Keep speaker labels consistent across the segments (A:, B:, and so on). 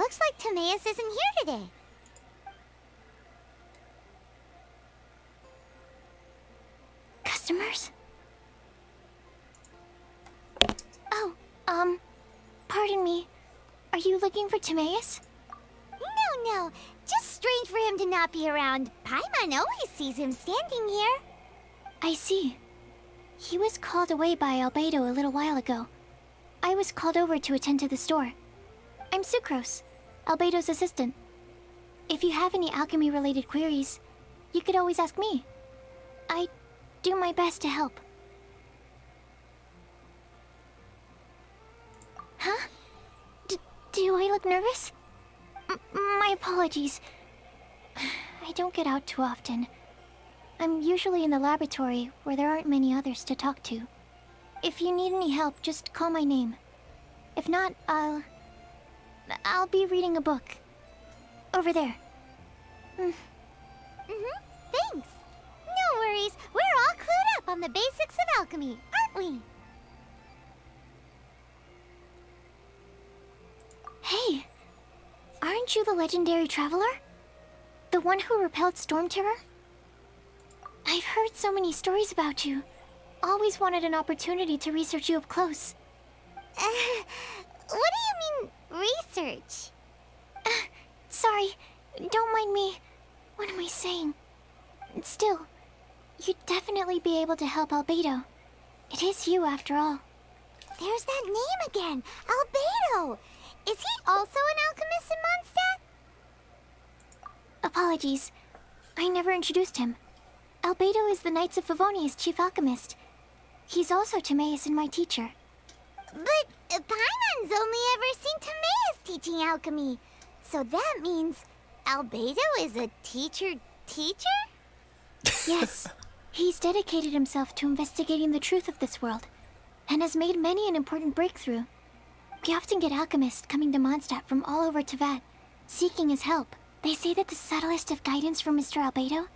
A: Looks like Timaeus isn't here today. Customers? Oh, pardon me. Are you looking for Timaeus? No. Just strange for him to not be around. Paimon always sees him standing here. I see. He was called away by Albedo a little while ago. I was called over to attend to the store. I'm Sucrose, Albedo's assistant. If you have any alchemy-related queries, you could always ask me. I do my best to help. Huh? Do I look nervous? My apologies. I don't get out too often. I'm usually in the laboratory where there aren't many others to talk to. If you need any help, just call my name. If not, I'll be reading a book. Over there. Thanks. No worries. We're all clued up on the basics of alchemy, aren't we? Hey, aren't you the legendary traveler? The one who repelled Storm Terror? I've heard so many stories about you. Always wanted an opportunity to research you up close. What do you mean, research? Sorry, don't mind me. What am I saying? Still, you'd definitely be able to help Albedo. It is you, after all. There's that name again, Albedo! Is he also an alchemist in Mondstadt? Apologies, I never introduced him. Albedo is the Knights of Favonia's chief alchemist. He's also Timaeus and my teacher. But Paimon's only ever seen Timaeus teaching alchemy. So that means Albedo is a teacher? Yes. He's dedicated himself to investigating the truth of this world, and has made many an important breakthrough. We often get alchemists coming to Mondstadt from all over Teyvat, seeking his help. They say that the subtlest of guidance from Mr. Albedo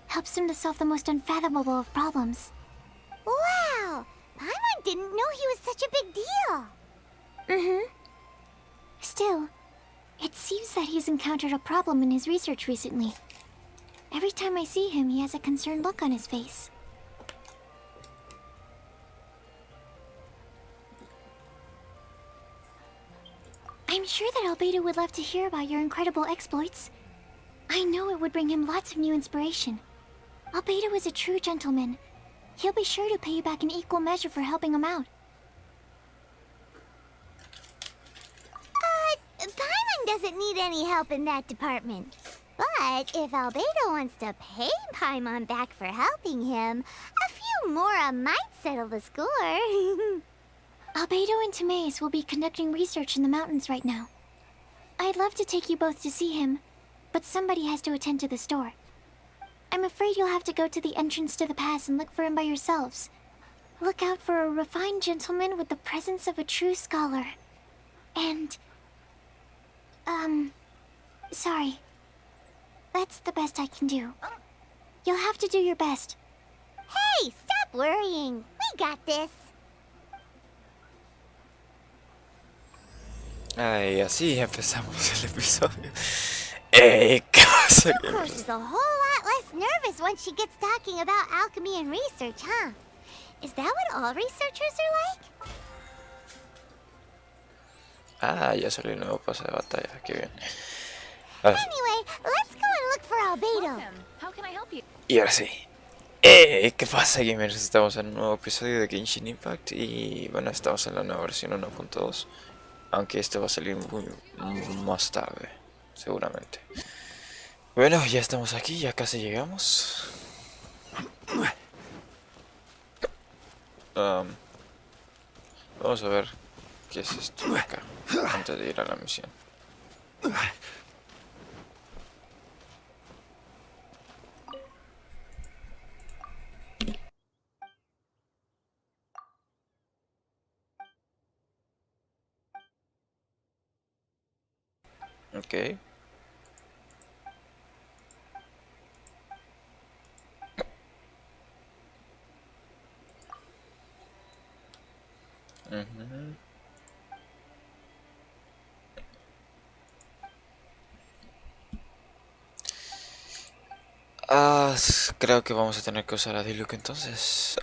A: helps him to solve the most unfathomable of problems. Wow! Paimon didn't know he was such a big deal. Still, it seems that he's encountered a problem in his research recently. Every time I see him, he has a concerned look on his face. I'm sure that Albedo would love to hear about your incredible exploits. I know it would bring him lots of new inspiration. Albedo is a true gentleman. He'll be sure to pay you back in equal measure for helping him out. Paimon doesn't need any help in that department. But if Albedo wants to pay Paimon back for helping him, a few mora might settle the score. Albedo and Timaeus will be conducting research in the mountains right now. I'd love to take you both to see him, but somebody has to attend to the store. I'm afraid you'll have to go to the entrance to the pass and look for him by yourselves. Look out for a refined gentleman with the presence of a true scholar. And... sorry. That's the best I can do. You'll have to do your best. Hey, stop worrying. We got this.
B: Y así empezamos el episodio. ¿Qué pasa?
A: Of course, is a whole lot less nervous once she gets talking about alchemy and research, huh? Is that what all researchers are like?
B: Ah, ya salió el nuevo pase de batalla, qué bien.
A: Anyway, let's go and look for Albedo.
C: How can I help you?
B: Y ahora sí. ¿Qué pasa, gamers? Estamos en un nuevo episodio de Genshin Impact y bueno, estamos en la nueva versión 1.2. Aunque este va a salir muy más tarde, seguramente. Bueno, ya estamos aquí, ya casi llegamos. Vamos a ver qué es esto de acá, antes de ir a la misión. Ok. Pues creo que vamos a tener que usar a Diluc entonces.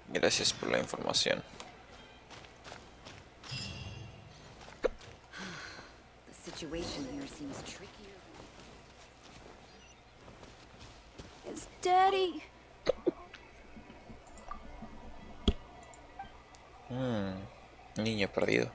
B: Gracias por la información.
C: The situation here seems trickier.
A: It's Daddy.
B: Niño perdido.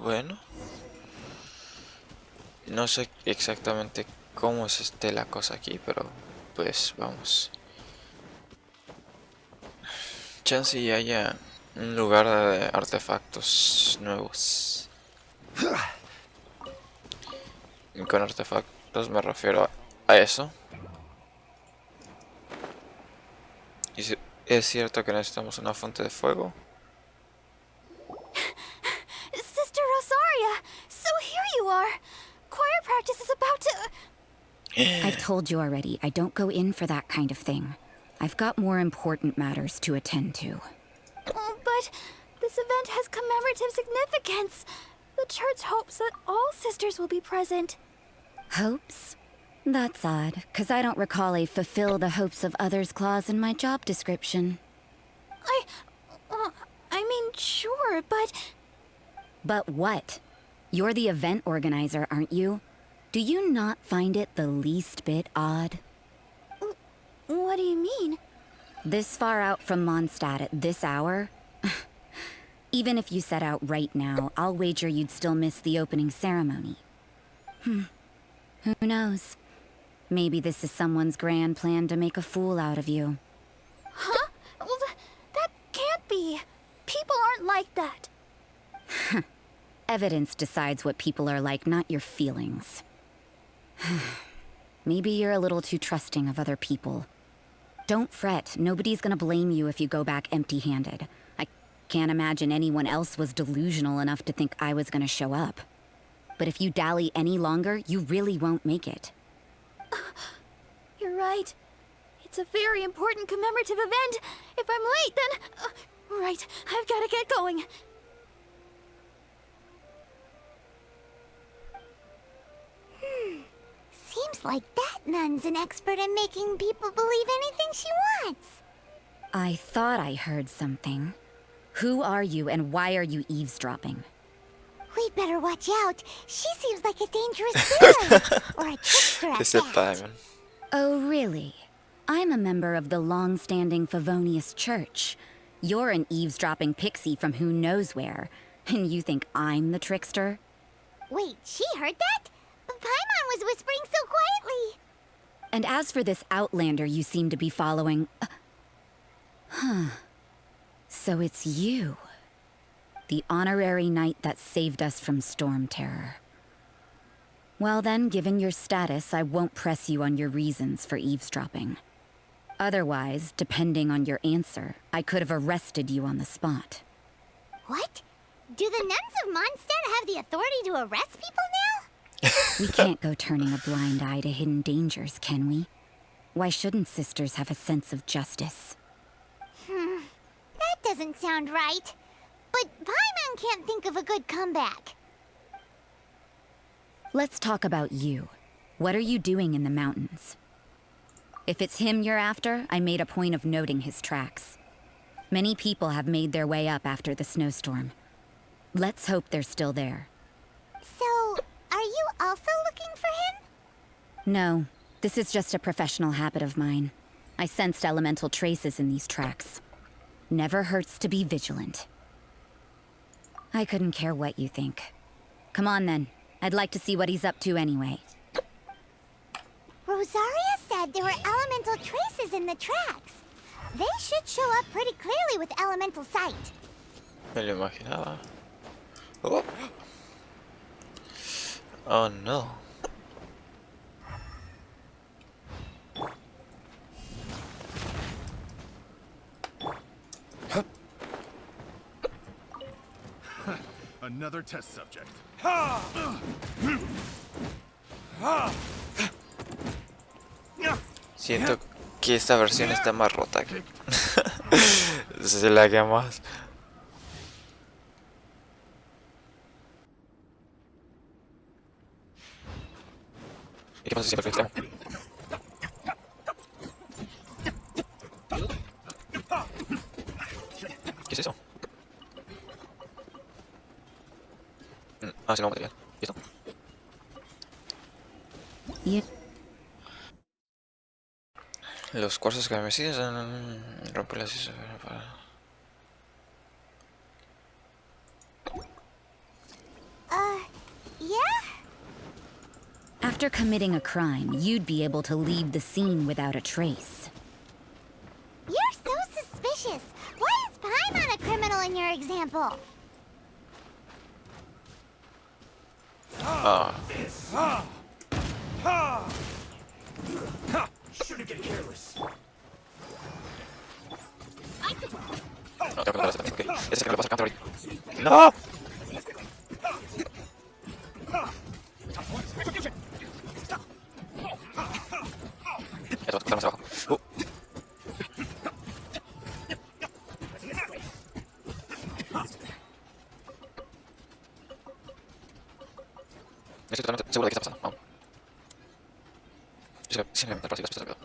B: Bueno, no sé exactamente cómo es la cosa aquí, pero pues vamos. Chance y haya un lugar de artefactos nuevos. Y con artefactos me refiero a eso. Y si es cierto que necesitamos una fuente de fuego.
A: Sister Rosaria! So here you are! Choir practice is about to...
C: I've told you already, I don't go in for that kind of thing. I've got more important matters to attend to.
A: Oh, but this event has commemorative significance. The church hopes that all sisters will be present.
C: Hopes? That's odd, 'cause I don't recall a fulfill the hopes of others clause in my job description.
A: I mean, sure, but...
C: But what? You're the event organizer, aren't you? Do you not find it the least bit odd?
A: What do you mean?
C: This far out from Mondstadt at this hour? Even if you set out right now, I'll wager you'd still miss the opening ceremony. Who knows? Maybe this is someone's grand plan to make a fool out of you.
A: Huh? Well, that can't be. People aren't like that.
C: Evidence decides what people are like, not your feelings. Maybe you're a little too trusting of other people. Don't fret, nobody's gonna blame you if you go back empty-handed. I can't imagine anyone else was delusional enough to think I was gonna show up. But if you dally any longer, you really won't make it.
A: You're right. It's a very important commemorative event. If I'm late, then... right, I've gotta get going. Seems like that nun's an expert in making people believe anything she wants.
C: I thought I heard something. Who are you and why are you eavesdropping?
A: We'd better watch out. She seems like a dangerous spirit. Or a trickster at best.
C: Oh, really? I'm a member of the long-standing Favonius Church. You're an eavesdropping pixie from who knows where. And you think I'm the trickster?
A: Wait, she heard that? But Paimon was whispering so quietly.
C: And as for this outlander you seem to be following... So it's you. The honorary knight that saved us from storm terror. Well then, given your status, I won't press you on your reasons for eavesdropping. Otherwise, depending on your answer, I could have arrested you on the spot.
A: What? Do the nuns of Mondstadt have the authority to arrest people now?
C: We can't go turning a blind eye to hidden dangers, can we? Why shouldn't sisters have a sense of justice?
A: That doesn't sound right. But Paimon can't think of a good comeback.
C: Let's talk about you. What are you doing in the mountains? If it's him you're after, I made a point of noting his tracks. Many people have made their way up after the snowstorm. Let's hope they're still there.
A: So, are you also looking for him?
C: No, this is just a professional habit of mine. I sensed elemental traces in these tracks. Never hurts to be vigilant. I couldn't care what you think. Come on then. I'd like to see what he's up to anyway.
A: Rosaria said there were elemental traces in the tracks. They should show up pretty clearly with elemental sight.
B: Me lo imaginaba. Oh, oh no.
D: Another test subject.
B: Siento que esta versión está más rota que... Se la que más. ¿Y qué pasa si siempre extremo? ¿Qué es eso? Ah, sí, no, material. ¿Y esto?
C: You
B: Los cuarzos que me siguen romper las islas para...
A: Yeah?
C: After committing a crime, you'd be able to leave the scene without a trace.
A: You're so suspicious. Why is Paimon a criminal in your example?
B: Ah,
D: Shouldn't get careless.
B: no, tengo que matar a este también, ok. Ese que me lo pasa acá ahorita. ¡No! Esto va a estar más abajo. Estoy totalmente seguro de qué está pasando. Vamos. Yo sé que para después de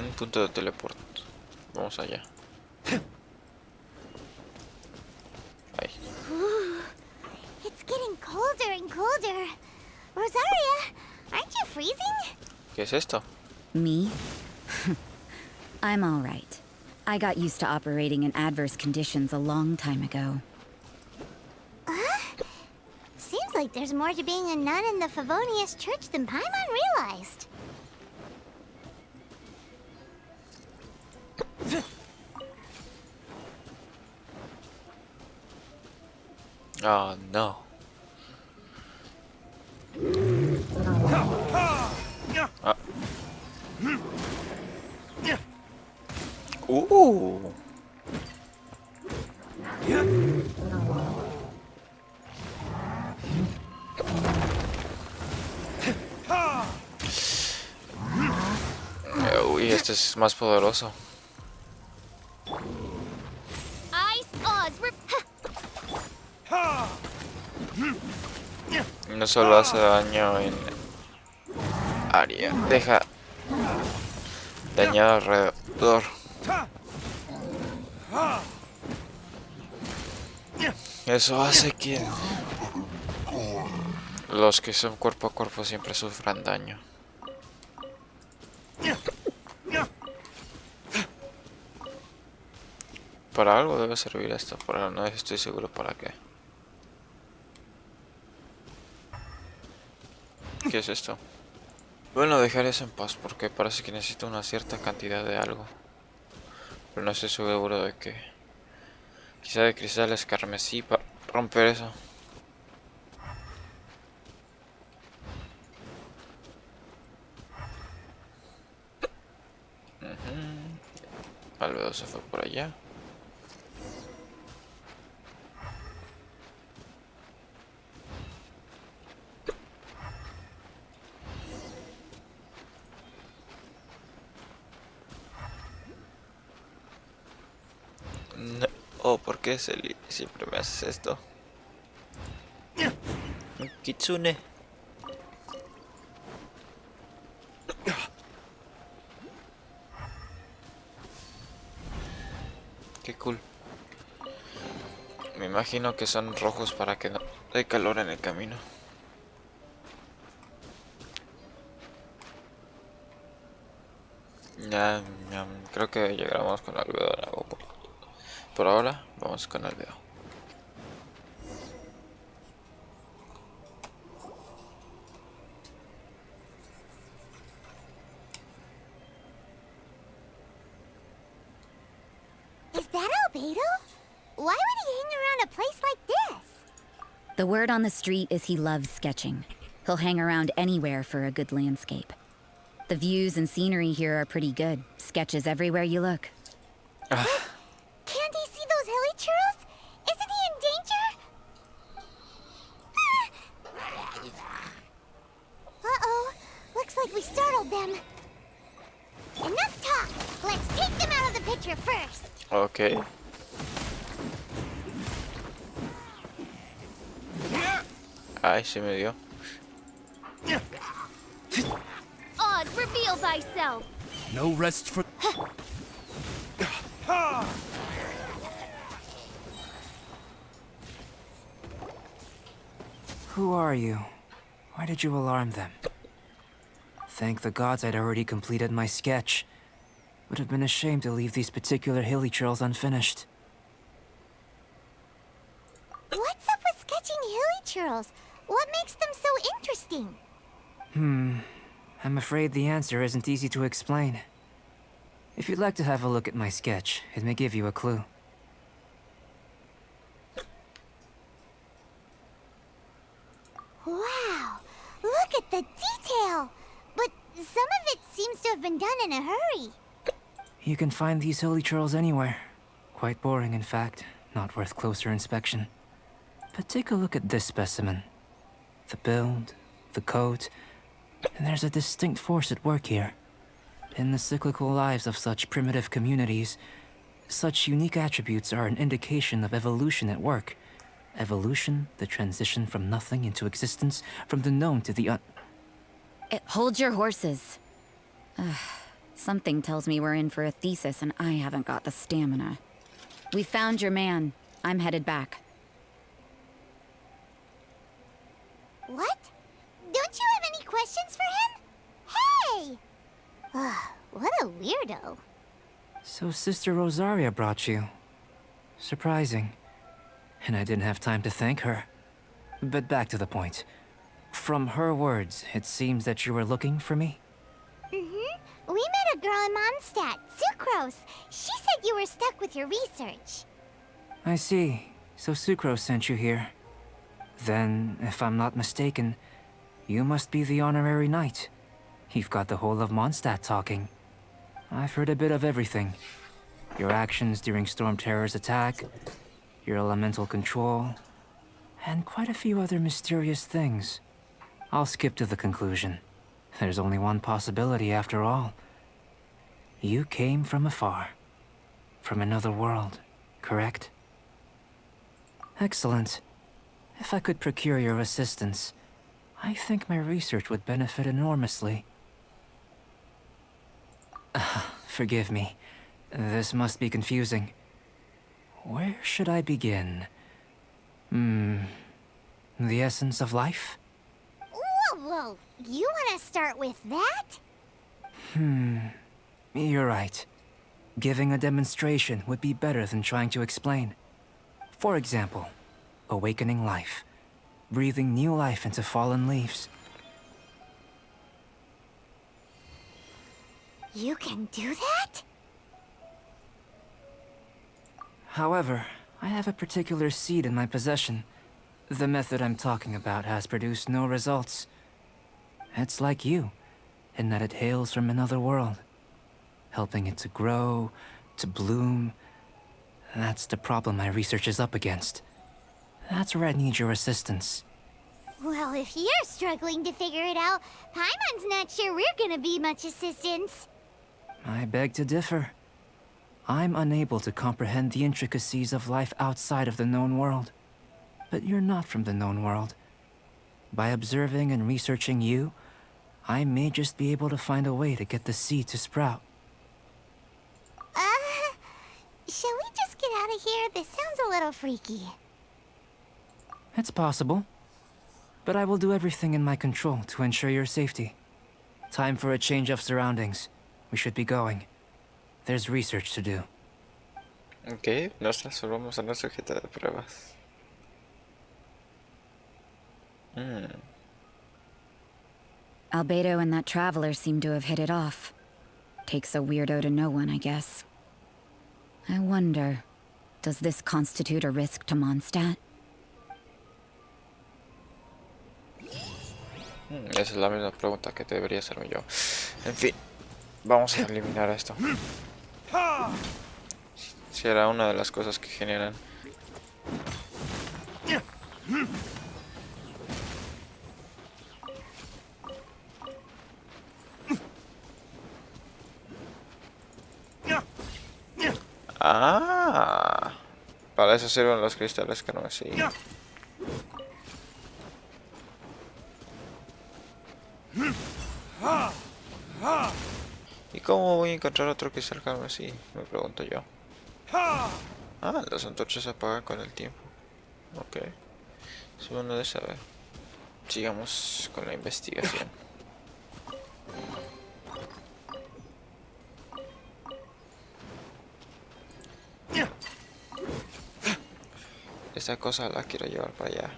B: un punto de teleport. Vamos allá. Ahí.
A: It's getting colder and colder. Rosaria, aren't you freezing?
B: ¿Qué es esto?
C: Me? I'm all right. I got used to operating in adverse conditions a long time ago.
A: Seems like there's more to being a nun in the Favonius Church than Paimon realized.
B: Oh, no. Ah. Uy, este es más poderoso.
A: Ice Oz
B: No solo hace daño en área, deja dañado alrededor. Eso hace que los que son cuerpo a cuerpo siempre sufran daño. Para algo debe servir esto, pero no estoy seguro para qué. ¿Qué es esto? Bueno, dejaré eso en paz porque parece que necesito una cierta cantidad de algo. Pero no estoy seguro de qué. Quizá de cristales carmesí para romper eso. Albedo se fue por allá. No. Oh, ¿por qué siempre me haces esto? Un kitsune. Qué cool. Me imagino que son rojos para que no dé calor en el camino. Ya, creo que llegaremos con albedo en algo. Por ahora, vamos con albedo.
A: Albedo? Why would he hang around a place like this?
C: The word on the street is he loves sketching. He'll hang around anywhere for a good landscape. The views and scenery here are pretty good. Sketches everywhere you look.
A: Can't he see those hilly churros? Isn't he in danger? Uh-oh. Looks like we startled them. Enough talk. Let's take them out of the picture first.
B: Ok. Ay, se me dio.
A: Oz, reveal thyself.
D: No rest for.
E: Who are you? Why did you alarm them? Thank the gods I'd already completed my sketch. Would have been a shame to leave these particular hilly trails unfinished.
A: What's up with sketching hilly churros? What makes them so interesting?
E: I'm afraid the answer isn't easy to explain. If you'd like to have a look at my sketch, it may give you a clue.
A: Wow, look at the detail! But some of it seems to have been done in a hurry.
E: You can find these hilly trails anywhere. Quite boring, in fact. Not worth closer inspection. But take a look at this specimen. The build, the coat, and there's a distinct force at work here. In the cyclical lives of such primitive communities, such unique attributes are an indication of evolution at work. Evolution, the transition from nothing into existence, from the known to the
C: Hold your horses. Ugh, something tells me we're in for a thesis and I haven't got the stamina. We found your man. I'm headed back.
A: What? Don't you have any questions for him? Hey! What a weirdo.
E: So Sister Rosaria brought you. Surprising. And I didn't have time to thank her. But back to the point. From her words, it seems that you were looking for me?
A: We met a girl in Mondstadt, Sucrose. She said you were stuck with your research.
E: I see. So Sucrose sent you here. Then, if I'm not mistaken, you must be the honorary knight. You've got the whole of Mondstadt talking. I've heard a bit of everything. Your actions during Storm Terror's attack, your elemental control, and quite a few other mysterious things. I'll skip to the conclusion. There's only one possibility after all. You came from afar. From another world, correct? Excellent. If I could procure your assistance, I think my research would benefit enormously. Forgive me. This must be confusing. Where should I begin? The essence of life?
A: Whoa. You want to start with that?
E: You're right. Giving a demonstration would be better than trying to explain. For example, awakening life. Breathing new life into fallen leaves.
A: You can do that?
E: However, I have a particular seed in my possession. The method I'm talking about has produced no results. It's like you, in that it hails from another world. Helping it to grow, to bloom. That's the problem my research is up against. That's where I need your assistance.
A: Well, if you're struggling to figure it out, Paimon's not sure we're gonna be much assistance.
E: I beg to differ. I'm unable to comprehend the intricacies of life outside of the known world. But you're not from the known world. By observing and researching you, I may just be able to find a way to get the seed to sprout.
A: Shall we just get out of here? This sounds a little freaky.
E: It's possible. But I will do everything in my control to ensure your safety. Time for a change of surroundings. We should be going. There's research to do.
B: Ok, nos transformamos en una sujeta de pruebas.
C: Albedo and that traveler seem to have hit it off. Takes a weirdo to know one, I guess. I wonder... Does this constitute a risk to Mondstadt?
B: Esa es la misma pregunta que debería hacerme yo. En fin, vamos a eliminar esto. Si era una de las cosas que generan. Ah, para eso sirven los cristales que no sí. ¿Y cómo voy a encontrar otro cristal carmesí? Me pregunto yo. Ah, las antorchas se apagan con el tiempo. Ok, es bueno de saber. Sigamos con la investigación. Esta cosa la quiero llevar para allá.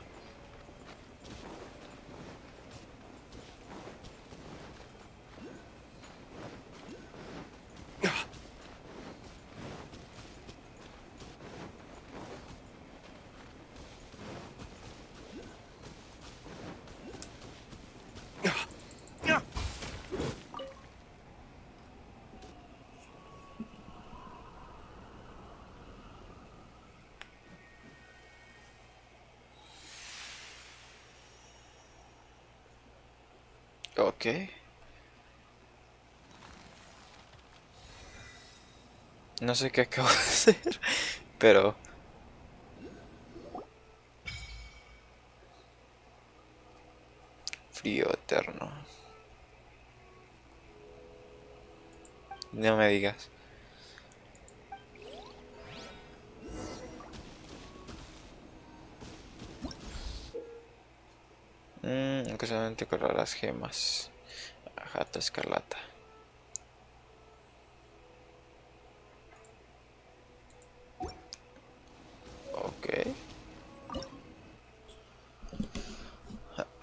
B: Ok. No sé qué acabo de hacer, pero... Frío eterno. No me digas. Ocasionalmente correr las gemas. Ajata escarlata. Ok.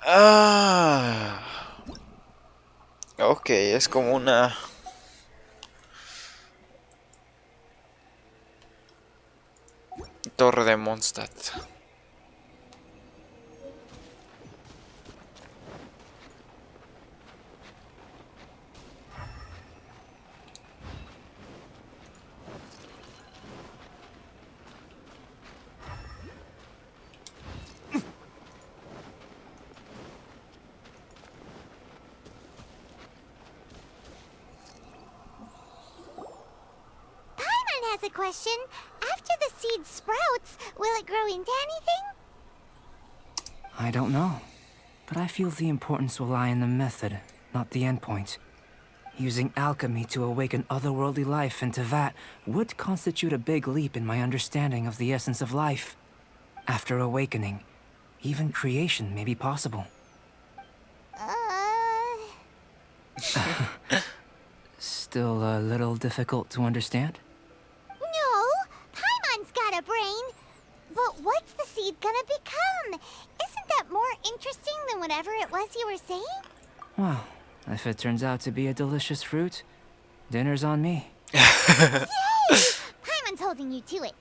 B: Ah. Ok, es como una... torre de Mondstadt.
A: Paimon has a question. After the seed sprouts, will it grow into anything?
E: I don't know, but I feel the importance will lie in the method, not the endpoint. Using alchemy to awaken otherworldly life into that would constitute a big leap in my understanding of the essence of life. After awakening, even creation may be possible. Still a little difficult to understand?
A: No, Paimon's got a brain. But what's the seed gonna become? Isn't that more interesting than whatever it was you were saying?
E: Well, if it turns out to be a delicious fruit, dinner's on me.
A: Yay! Paimon's holding you to it.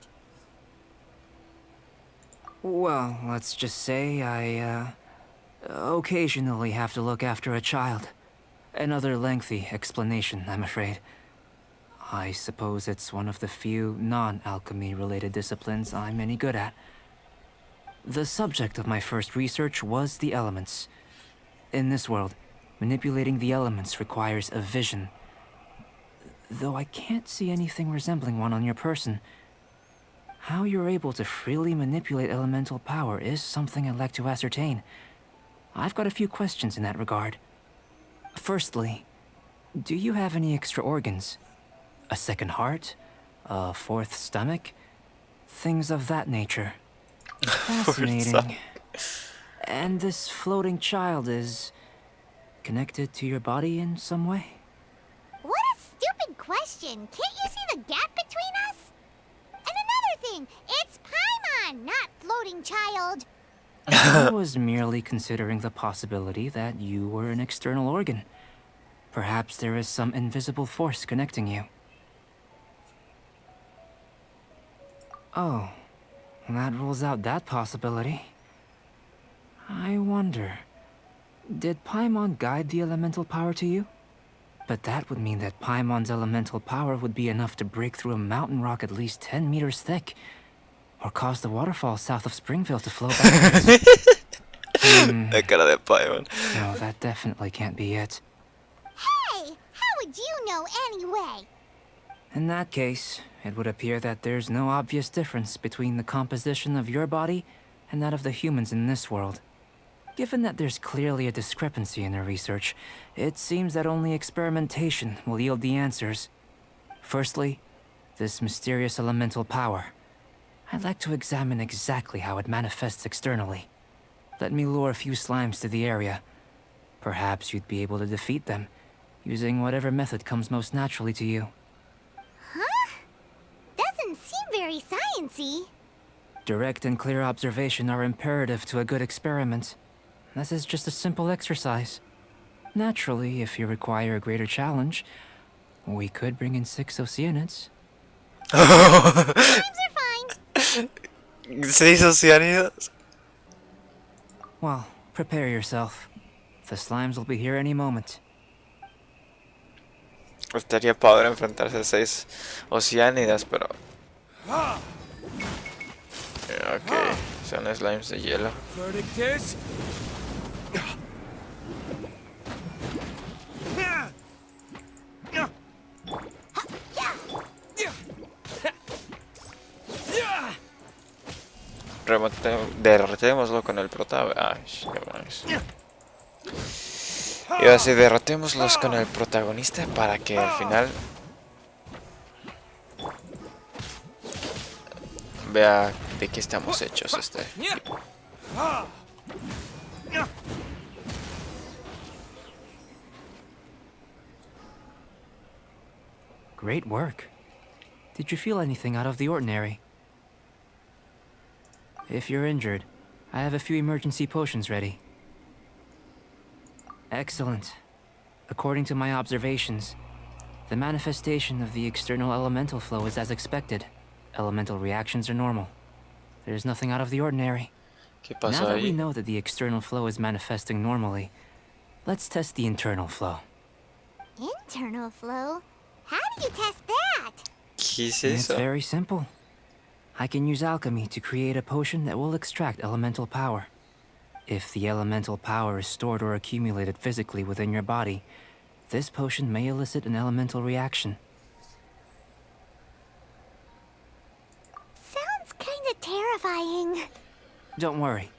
E: Well, let's just say I, occasionally have to look after a child. Another lengthy explanation, I'm afraid. I suppose it's one of the few non-alchemy related disciplines I'm any good at. The subject of my first research was the elements. In this world, manipulating the elements requires a vision. Though I can't see anything resembling one on your person. How you're able to freely manipulate elemental power is something I'd like to ascertain. I've got a few questions in that regard. Firstly, do you have any extra organs? A second heart? A fourth stomach? Things of that nature. Fascinating. And this floating child is connected to your body in some way?
A: What a stupid question. Can't you see the gap between us? And another thing, it's Paimon, not floating child.
E: I was merely considering the possibility that you were an external organ. Perhaps there is some invisible force connecting you. Oh, that rules out that possibility. I wonder, did Paimon guide the elemental power to you? But that would mean that Paimon's elemental power would be enough to break through a mountain rock at least 10 meters thick, or cause the waterfall south of Springville to flow backwards.
B: La cara de Paimon.
E: No, that definitely can't be it.
A: Hey, how would you know anyway?
E: In that case, it would appear that there's no obvious difference between the composition of your body and that of the humans in this world. Given that there's clearly a discrepancy in their research, it seems that only experimentation will yield the answers. Firstly, this mysterious elemental power. I'd like to examine exactly how it manifests externally. Let me lure a few slimes to the area. Perhaps you'd be able to defeat them, using whatever method comes most naturally to you.
A: Huh? Doesn't seem very sciencey.
E: Direct and clear observation are imperative to a good experiment. This is just a simple exercise. Naturally, if you require a greater challenge, we could bring in 6 Oceanids.
A: Slimes are fine.
B: 6 oceánidos.
E: Well, prepare yourself. The slimes will be here any moment.
B: Estaría padre enfrentarse a 6 oceánidas, pero... Ok, son slimes de hielo.
D: Verdict is...
B: Derrotémoslo con el protagonista. Iba a decir, derrotémoslos con el protagonista para que al final vea de qué estamos hechos este.
E: Great work. Did you feel anything out of the ordinary? If you're injured, I have a few emergency potions ready. Excellent. According to my observations, the manifestation of the external elemental flow is as expected. Elemental reactions are normal. There's nothing out of the ordinary.
B: ¿Qué pasó
E: Now that we
B: ahí?
E: know that the external flow is manifesting normally, let's test the internal flow.
A: Internal flow? How do you test that?
B: ¿Qué es
E: It's
B: eso?
E: very simple. I can use alchemy to create a potion that will extract elemental power. If the elemental power is stored or accumulated physically within your body, this potion may elicit an elemental reaction.
A: Sounds kinda terrifying.
E: Don't worry.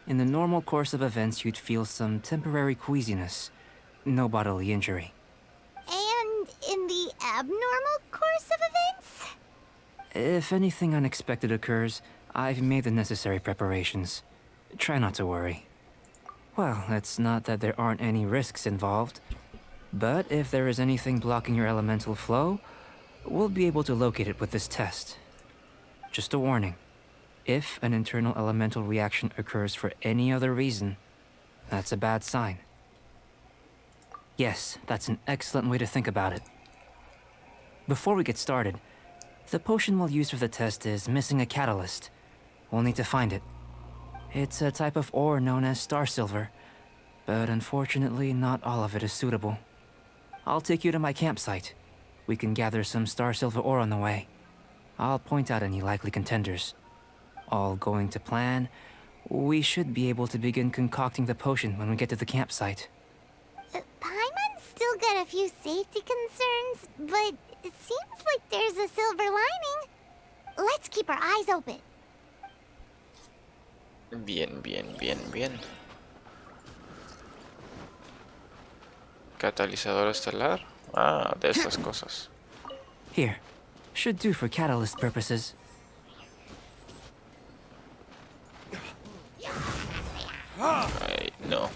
E: In the normal course of events, you'd feel some temporary queasiness. No bodily injury.
A: And in the abnormal course of events?
E: If anything unexpected occurs, I've made the necessary preparations. Try not to worry. Well, it's not that there aren't any risks involved, but if there is anything blocking your elemental flow, we'll be able to locate it with this test. Just a warning. If an internal elemental reaction occurs for any other reason, that's a bad sign. Yes, that's an excellent way to think about it. Before we get started, the potion we'll use for the test is missing a catalyst. We'll need to find it. It's a type of ore known as star silver, but unfortunately not all of it is suitable. I'll take you to my campsite. We can gather some star silver ore on the way. I'll point out any likely contenders. All going to plan, we should be able to begin concocting the potion when we get to the campsite.
A: Paimon's still got a few safety concerns, but it seems like there's a silver lining. Let's keep our eyes open.
B: Bien, bien, bien, bien. Catalizador estelar. Ah, de estas cosas.
E: Here, should do for catalyst purposes.
B: Ay, no.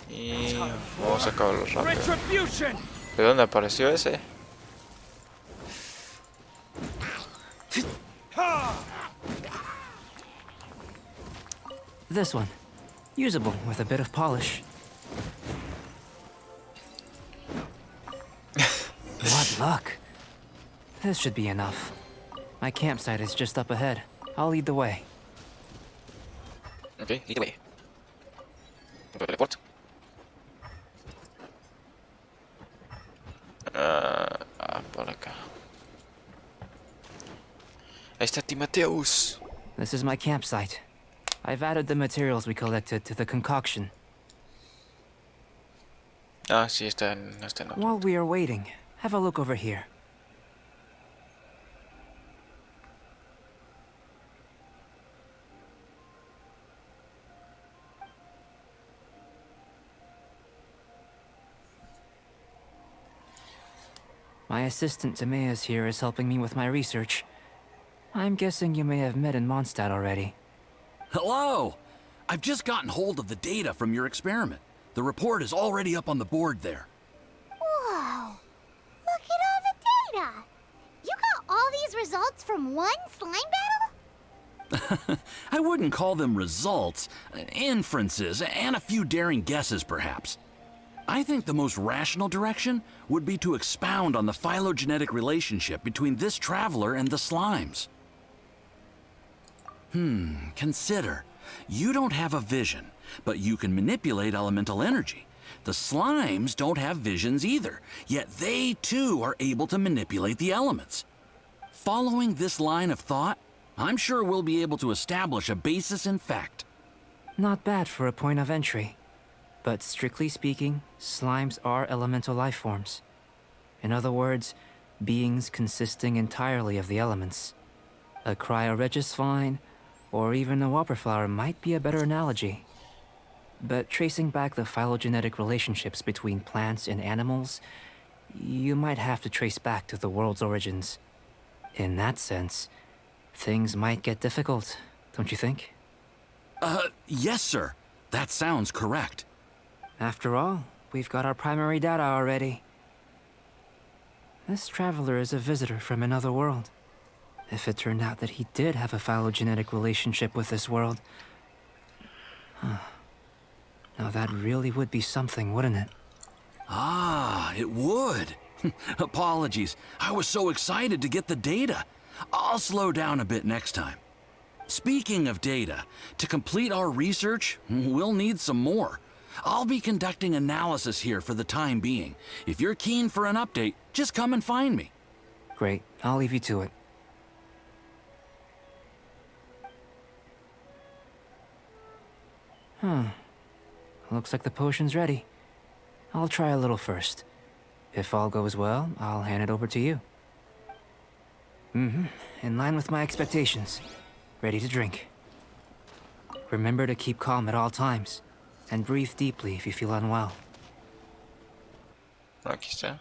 B: Y vamos a acabarlo rápido.
D: Retribution!
B: ¿De dónde apareció ese?
E: This one. Usable with a bit of polish. What luck. This should be enough. My campsite is just up ahead. I'll lead the way.
B: Ok, lead the way. Teleport. Por acá. Ahí está Timotheus.
E: This is my campsite. I've added the materials we collected to the concoction.
B: Ah, sí, está en otro.
E: While we are waiting, have a look over here. My assistant Timaeus here is helping me with my research. I'm guessing you may have met in Mondstadt already.
F: Hello! I've just gotten hold of the data from your experiment. The report is already up on the board there.
A: Whoa! Look at all the data! You got all these results from one slime battle?
F: I wouldn't call them results, inferences, and a few daring guesses perhaps. I think the most rational direction would be to expound on the phylogenetic relationship between this traveler and the slimes. Consider. You don't have a vision, but you can manipulate elemental energy. The slimes don't have visions either, yet they too are able to manipulate the elements. Following this line of thought, I'm sure we'll be able to establish a basis in fact.
E: Not bad for a point of entry. But strictly speaking, slimes are elemental life forms. In other words, beings consisting entirely of the elements. A cryoregisvine, or even a whopperflower might be a better analogy. But tracing back the phylogenetic relationships between plants and animals, you might have to trace back to the world's origins. In that sense, things might get difficult, don't you think?
F: Yes, sir. That sounds correct.
E: After all, we've got our primary data already. This traveler is a visitor from another world. If it turned out that he did have a phylogenetic relationship with this world... Now that really would be something, wouldn't it?
F: Ah, it would. Apologies. I was so excited to get the data. I'll slow down a bit next time. Speaking of data, to complete our research, we'll need some more. I'll be conducting analysis here for the time being. If you're keen for an update, just come and find me.
E: Great, I'll leave you to it. Looks like the potion's ready. I'll try a little first. If all goes well, I'll hand it over to you. In line with my expectations. Ready to drink. Remember to keep calm at all times. And breathe deeply if you feel unwell.
B: Aquí está.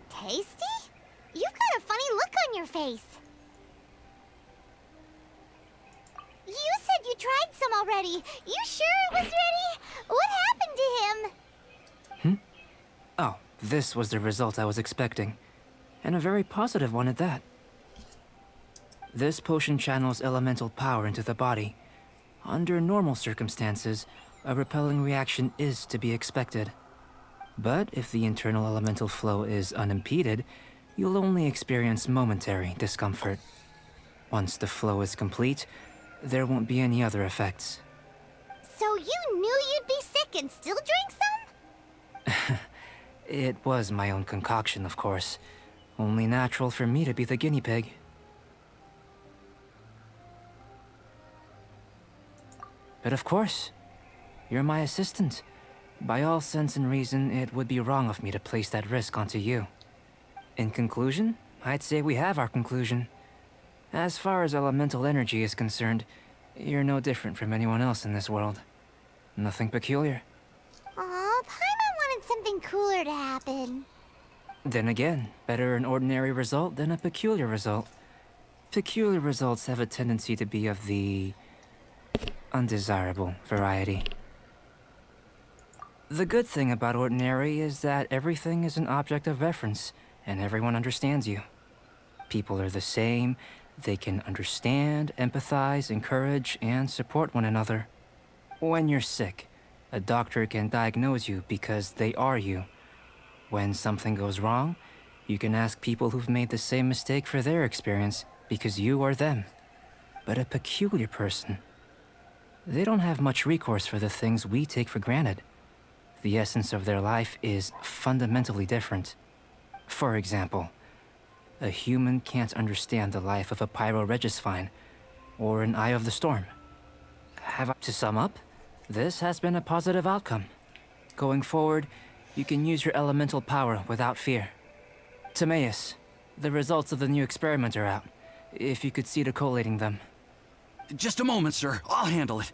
A: Tasty? You've got a funny look on your face. You said you tried some already. You sure it was ready? What happened to him?
E: Oh, this was the result I was expecting. And a very positive one at that. This potion channels elemental power into the body. Under normal circumstances, a repelling reaction is to be expected. But if the internal elemental flow is unimpeded, you'll only experience momentary discomfort. Once the flow is complete, there won't be any other effects.
A: So you knew you'd be sick and still drank some?
E: It was my own concoction, of course. Only natural for me to be the guinea pig. But of course, you're my assistant. By all sense and reason, it would be wrong of me to place that risk onto you. In conclusion, I'd say we have our conclusion. As far as elemental energy is concerned, you're no different from anyone else in this world. Nothing peculiar.
A: Aw, Paimon wanted something cooler to happen.
E: Then again, better an ordinary result than a peculiar result. Peculiar results have a tendency to be of the undesirable variety. The good thing about ordinary is that everything is an object of reference, and everyone understands you. People are the same, they can understand, empathize, encourage, and support one another. When you're sick, A doctor can diagnose you because they are you. When something goes wrong, you can ask people who've made the same mistake for their experience because you are them. But a peculiar person, they don't have much recourse for the things we take for granted. The essence of their life is fundamentally different. For example, a human can't understand the life of a pyroregisvine or an eye of the storm. To sum up, this has been a positive outcome. Going forward, you can use your elemental power without fear. Timaeus, the results of the new experiment are out. If you could see to collating them.
F: Just a moment, sir. I'll handle it.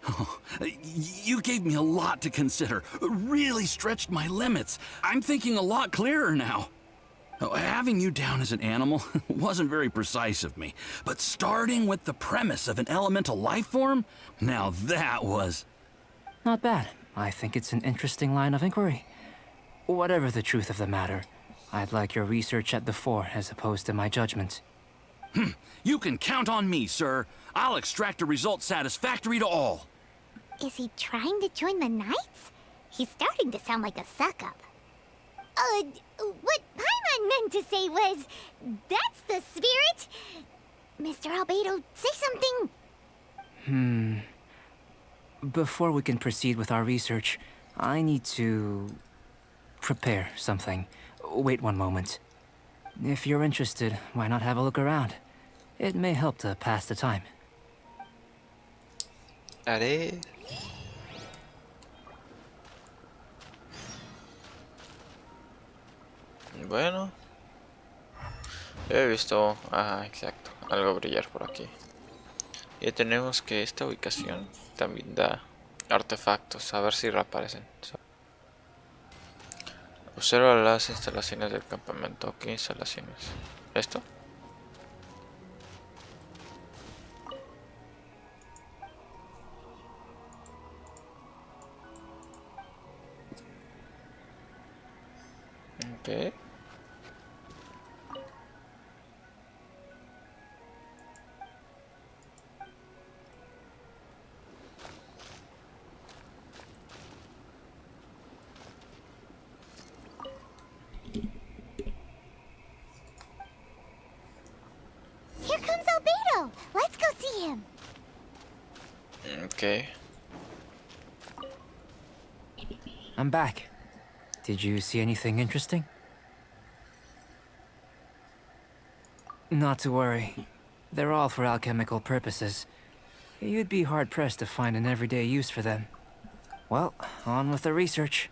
F: Oh, you gave me a lot to consider. Really stretched my limits. I'm thinking a lot clearer now. Having you down as an animal wasn't very precise of me, but starting with the premise of an elemental life form, now that was...
E: Not bad. I think it's an interesting line of inquiry. Whatever the truth of the matter, I'd like your research at the fore as opposed to my judgment.
F: You can count on me, sir. I'll extract a result satisfactory to all.
A: Is he trying to join the Knights? He's starting to sound like a suck-up. What Paimon meant to say was, that's the spirit. Mr. Albedo, say something.
E: Before we can proceed with our research, I need to prepare something. Wait one moment. If you're interested, why not have a look around? It may help to pass the time.
B: Haré. Bueno, he visto, exacto, algo brillar por aquí. Y tenemos que esta ubicación también da artefactos, a ver si reaparecen. Observa las instalaciones del campamento. ¿Qué instalaciones? ¿Esto? Ok.
A: Here comes Albedo. Let's go see him.
B: Okay.
E: I'm back. Did you see anything interesting? Not to worry. They're all for alchemical purposes. You'd be hard-pressed to find an everyday use for them. Well, on with the research.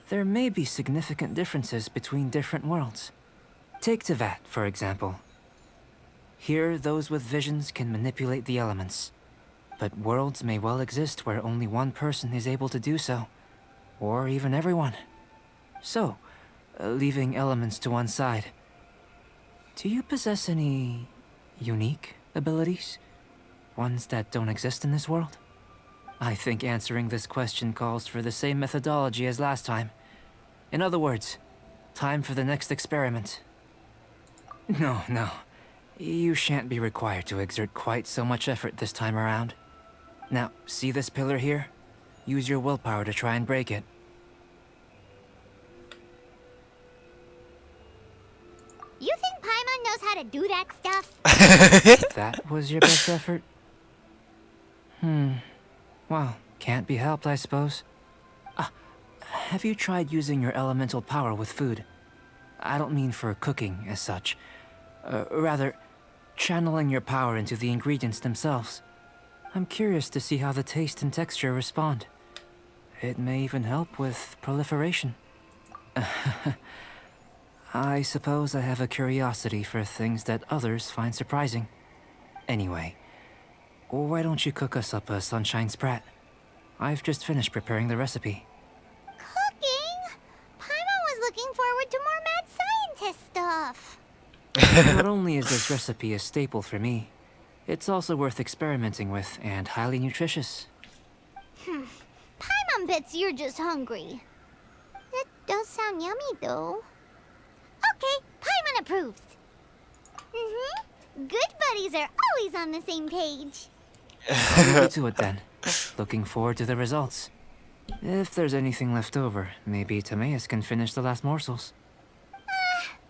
E: There may be significant differences between different worlds. Take Tevat, for example. Here, those with visions can manipulate the elements. But worlds may well exist where only one person is able to do so. Or even everyone. So, leaving elements to one side, do you possess any unique abilities? Ones that don't exist in this world? I think answering this question calls for the same methodology as last time. In other words, time for the next experiment. No. You shan't be required to exert quite so much effort this time around. Now, see this pillar here? Use your willpower to try and break it.
A: You think Paimon knows how to do that stuff?
E: That was your best effort? Well, can't be helped, I suppose. Have you tried using your elemental power with food? I don't mean for cooking, as such. Rather, channeling your power into the ingredients themselves. I'm curious to see how the taste and texture respond. It may even help with proliferation. I suppose I have a curiosity for things that others find surprising. Anyway, why don't you cook us up a sunshine sprat? I've just finished preparing the recipe.
A: Cooking? Paimon was looking forward to more mad scientist stuff.
E: Not only is this recipe a staple for me, it's also worth experimenting with and highly nutritious.
A: Paimon bets you're just hungry. It does sound yummy, though. Okay, Paimon approves. Good buddies are always on the same page.
E: Leave it to it then. Looking forward to the results. If there's anything left over, maybe Timaeus can finish the last morsels.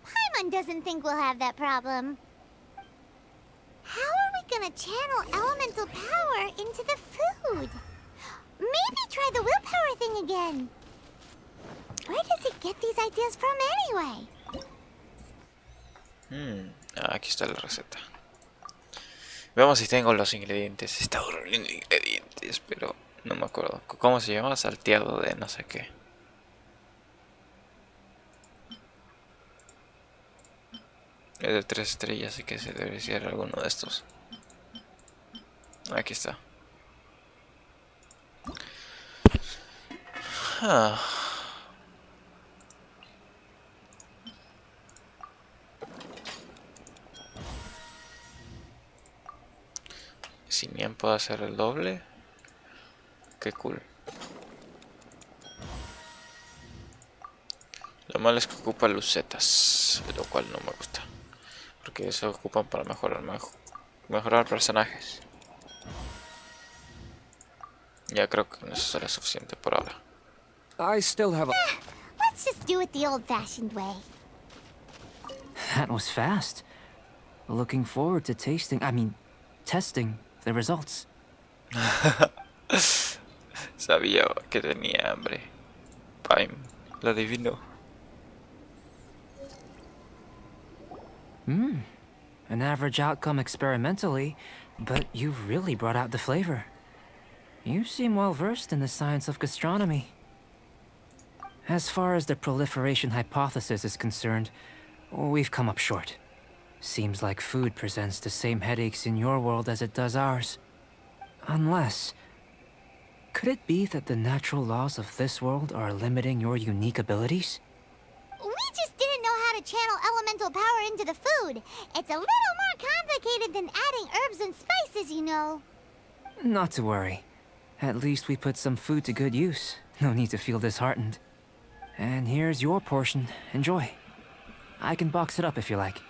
A: Paimon doesn't think we'll have that problem. How are we gonna channel elemental power into the food? Maybe try the willpower thing again. Where does it get these ideas from anyway?
B: Aquí está la receta. Veamos si tengo los ingredientes. Estaba reuniendo ingredientes, pero no me acuerdo. ¿Cómo se llama? Salteado de no sé qué. Es de 3 estrellas, así que se debe ser alguno de estos. Aquí está. Si bien puedo hacer el doble, qué cool. Lo malo es que ocupa lucetas, lo cual no me gusta, porque eso ocupan para mejorar personajes. Ya creo que eso será suficiente por ahora.
E: I still have a...
A: Let's just do it the old-fashioned way.
E: That was fast. Looking forward to testing the results.
B: Sabía que tenía hambre. Paim, lo adivinó.
E: An average outcome experimentally, but you've really brought out the flavor. You seem well versed in the science of gastronomy. As far as the proliferation hypothesis is concerned, we've come up short. Seems like food presents the same headaches in your world as it does ours. Unless... could it be that the natural laws of this world are limiting your unique abilities?
A: We just didn't know how to channel elemental power into the food. It's a little more complicated than adding herbs and spices, you know.
E: Not to worry. At least we put some food to good use. No need to feel disheartened. And here's your portion. Enjoy. I can box it up if you like.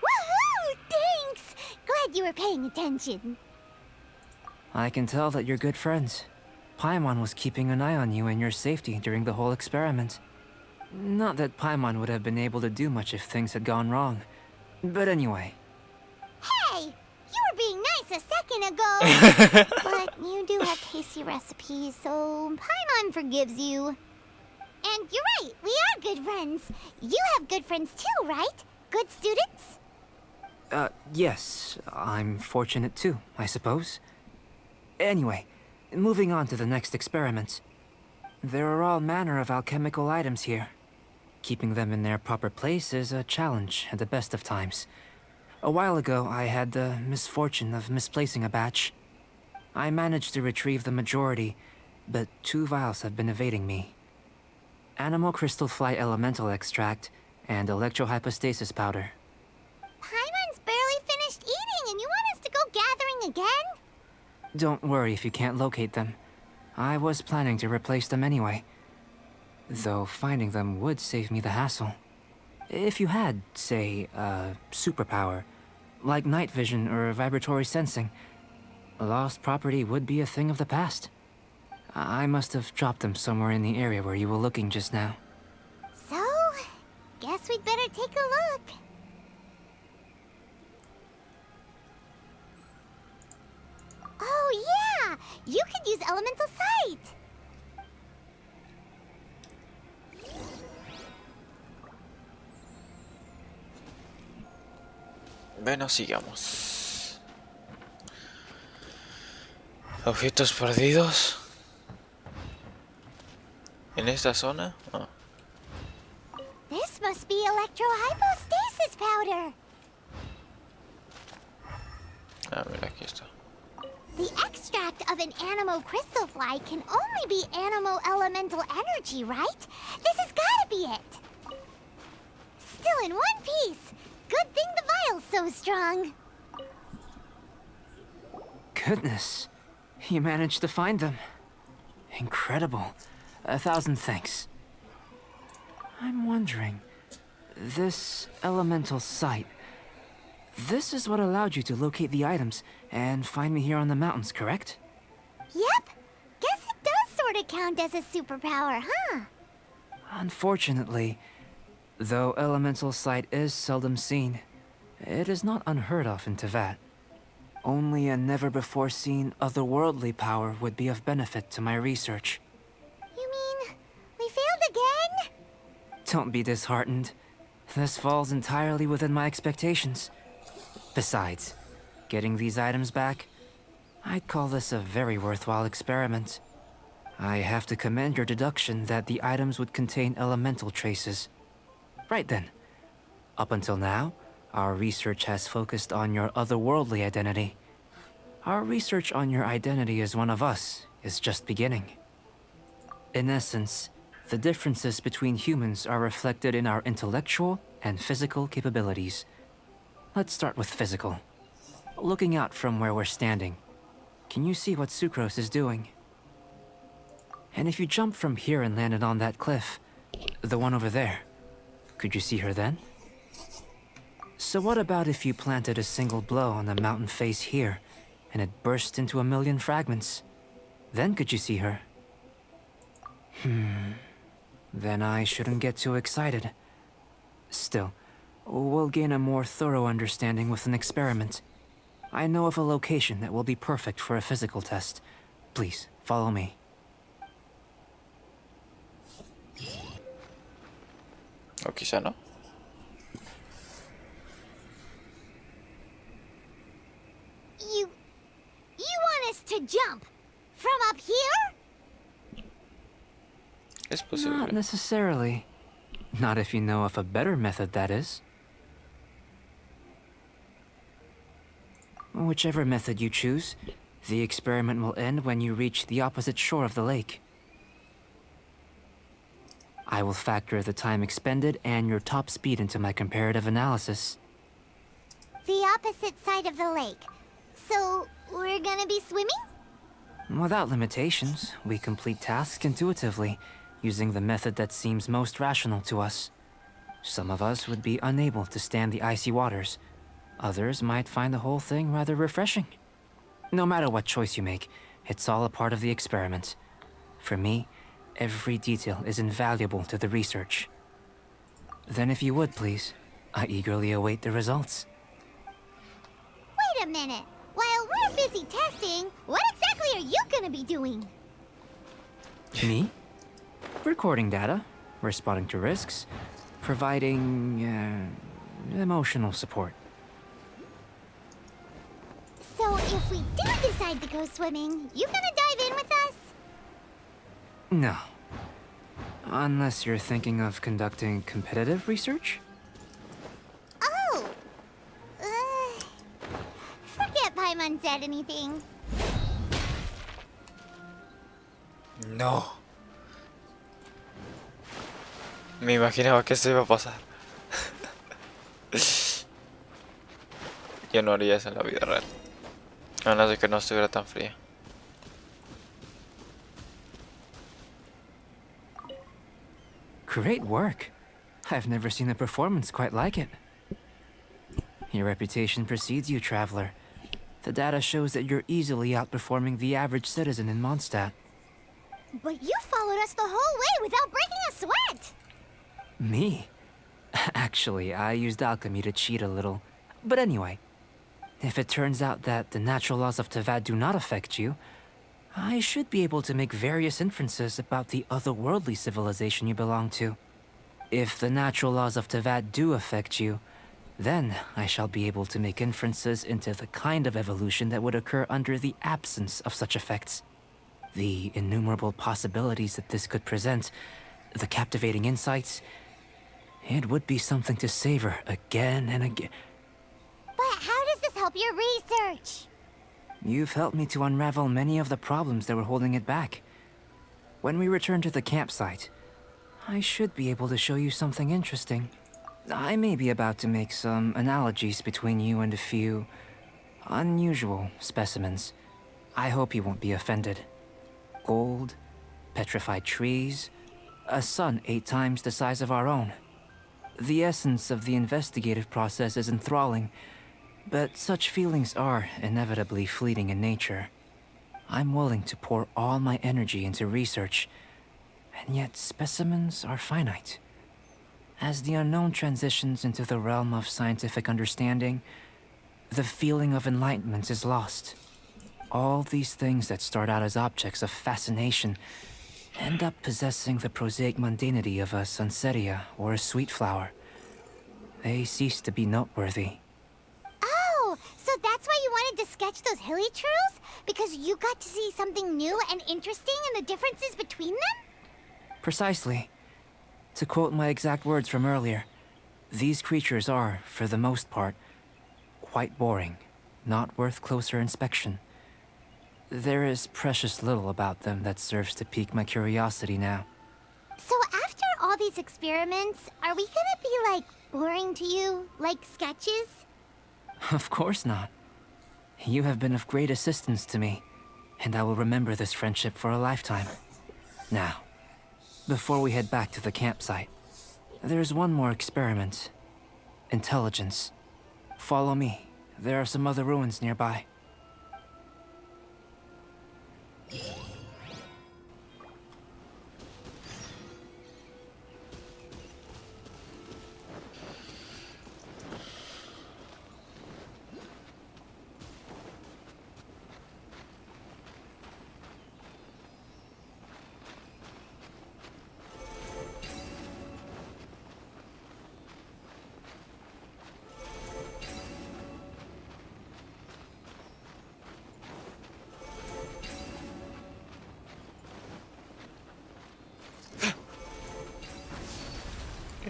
A: Woohoo! Thanks! Glad you were paying attention.
E: I can tell that you're good friends. Paimon was keeping an eye on you and your safety during the whole experiment. Not that Paimon would have been able to do much if things had gone wrong. But anyway.
A: Hey! You were being nice a second ago! But you do have tasty recipes, so Paimon forgives you. And you're right, we are good friends. You have good friends too, right? Good students?
E: Yes. I'm fortunate too, I suppose. Anyway, moving on to the next experiments. There are all manner of alchemical items here. Keeping them in their proper place is a challenge at the best of times. A while ago, I had the misfortune of misplacing a batch. I managed to retrieve the majority, but 2 vials have been evading me. Animal crystal fly elemental extract and electrohypostasis powder.
A: Paimon's barely finished eating and you want us to go gathering again?
E: Don't worry if you can't locate them. I was planning to replace them anyway. Though finding them would save me the hassle. If you had, say, a superpower, like night vision or vibratory sensing, lost property would be a thing of the past. I must have dropped them somewhere in the area where you were looking just now.
A: So, guess we'd better take a look. Oh yeah! You could use elemental sight!
B: Bueno, sigamos. Objetos perdidos. En esta zona. Oh.
A: This must be electrohypostasis powder.
B: Ah, mira, aquí está.
A: The extract of an animo crystal fly can only be animo elemental energy, right? This has gotta be it. Still in one piece. Good thing the vial's so strong.
E: Goodness, you managed to find them. Incredible. 1,000 thanks. I'm wondering, this elemental sight, this is what allowed you to locate the items and find me here on the mountains, correct?
A: Yep. sort of count as a superpower, huh?
E: Unfortunately, though elemental sight is seldom seen, it is not unheard of in Teyvat. Only a never-before-seen otherworldly power would be of benefit to my research.
A: You mean we failed again?
E: Don't be disheartened. This falls entirely within my expectations. Besides, getting these items back, I'd call this a very worthwhile experiment. I have to commend your deduction that the items would contain elemental traces. Right then. Up until now, our research has focused on your otherworldly identity. Our research on your identity as one of us is just beginning. In essence, the differences between humans are reflected in our intellectual and physical capabilities. Let's start with physical. Looking out from where we're standing, can you see what Sucrose is doing? And if you jumped from here and landed on that cliff, the one over there, could you see her then? So what about if you planted a single blow on the mountain face here, and it burst into a million fragments? Then could you see her? Then I shouldn't get too excited. Still, we'll gain a more thorough understanding with an experiment. I know of a location that will be perfect for a physical test. Please, follow me.
B: O quizá no.
A: You want us to jump from up here?
B: Es
E: Not
B: posible.
E: necessarily. Not if you know of a better method, that is. Whichever method you choose, the experiment will end when you reach the opposite shore of the lake. I will factor the time expended and your top speed into my comparative analysis.
A: The opposite side of the lake. So, we're gonna be swimming?
E: Without limitations, we complete tasks intuitively, using the method that seems most rational to us. Some of us would be unable to stand the icy waters. Others might find the whole thing rather refreshing. No matter what choice you make, it's all a part of the experiment. For me, every detail is invaluable to the research. Then if you would, please, I eagerly await the results.
A: Wait a minute. While we're busy testing, what exactly are you gonna be doing?
E: Me? Recording data, responding to risks, providing, emotional support.
A: So if we do decide to go swimming, you gonna dive in with us?
E: No. Unless you're thinking of conducting competitive research?
A: Oh! Forget Paimon said anything.
B: No. Me imaginaba que eso iba a pasar. Yo no haría eso en la vida real. A menos de que no estuviera tan fría.
E: Great work. I've never seen a performance quite like it. Your reputation precedes you, traveler. The data shows that you're easily outperforming the average citizen in Mondstadt.
A: But you followed us the whole way without breaking a sweat!
E: Me? Actually, I used alchemy to cheat a little. But anyway, if it turns out that the natural laws of Teyvat do not affect you, I should be able to make various inferences about the otherworldly civilization you belong to. If the natural laws of Teyvat do affect you, then I shall be able to make inferences into the kind of evolution that would occur under the absence of such effects. The innumerable possibilities that this could present, the captivating insights, it would be something to savor again and again.
A: But how does this help your research?
E: You've helped me to unravel many of the problems that were holding it back. When we return to the campsite, I should be able to show you something interesting. I may be about to make some analogies between you and a few unusual specimens. I hope you won't be offended. Gold, petrified trees, a sun 8 times the size of our own. The essence of the investigative process is enthralling, but such feelings are inevitably fleeting in nature. I'm willing to pour all my energy into research, and yet specimens are finite. As the unknown transitions into the realm of scientific understanding, the feeling of enlightenment is lost. All these things that start out as objects of fascination end up possessing the prosaic mundanity of a sunsetia or a sweet flower. They cease to be noteworthy.
A: Oh, so that's why you wanted to sketch those hilly churls? Because you got to see something new and interesting and the differences between them?
E: Precisely. To quote my exact words from earlier, these creatures are, for the most part, quite boring, not worth closer inspection. There is precious little about them that serves to pique my curiosity now.
A: So after all these experiments, are we gonna be, like, boring to you? Like sketches?
E: Of course not. You have been of great assistance to me, and I will remember this friendship for a lifetime. Now, before we head back to the campsite, there's one more experiment. Intelligence. Follow me. There are some other ruins nearby.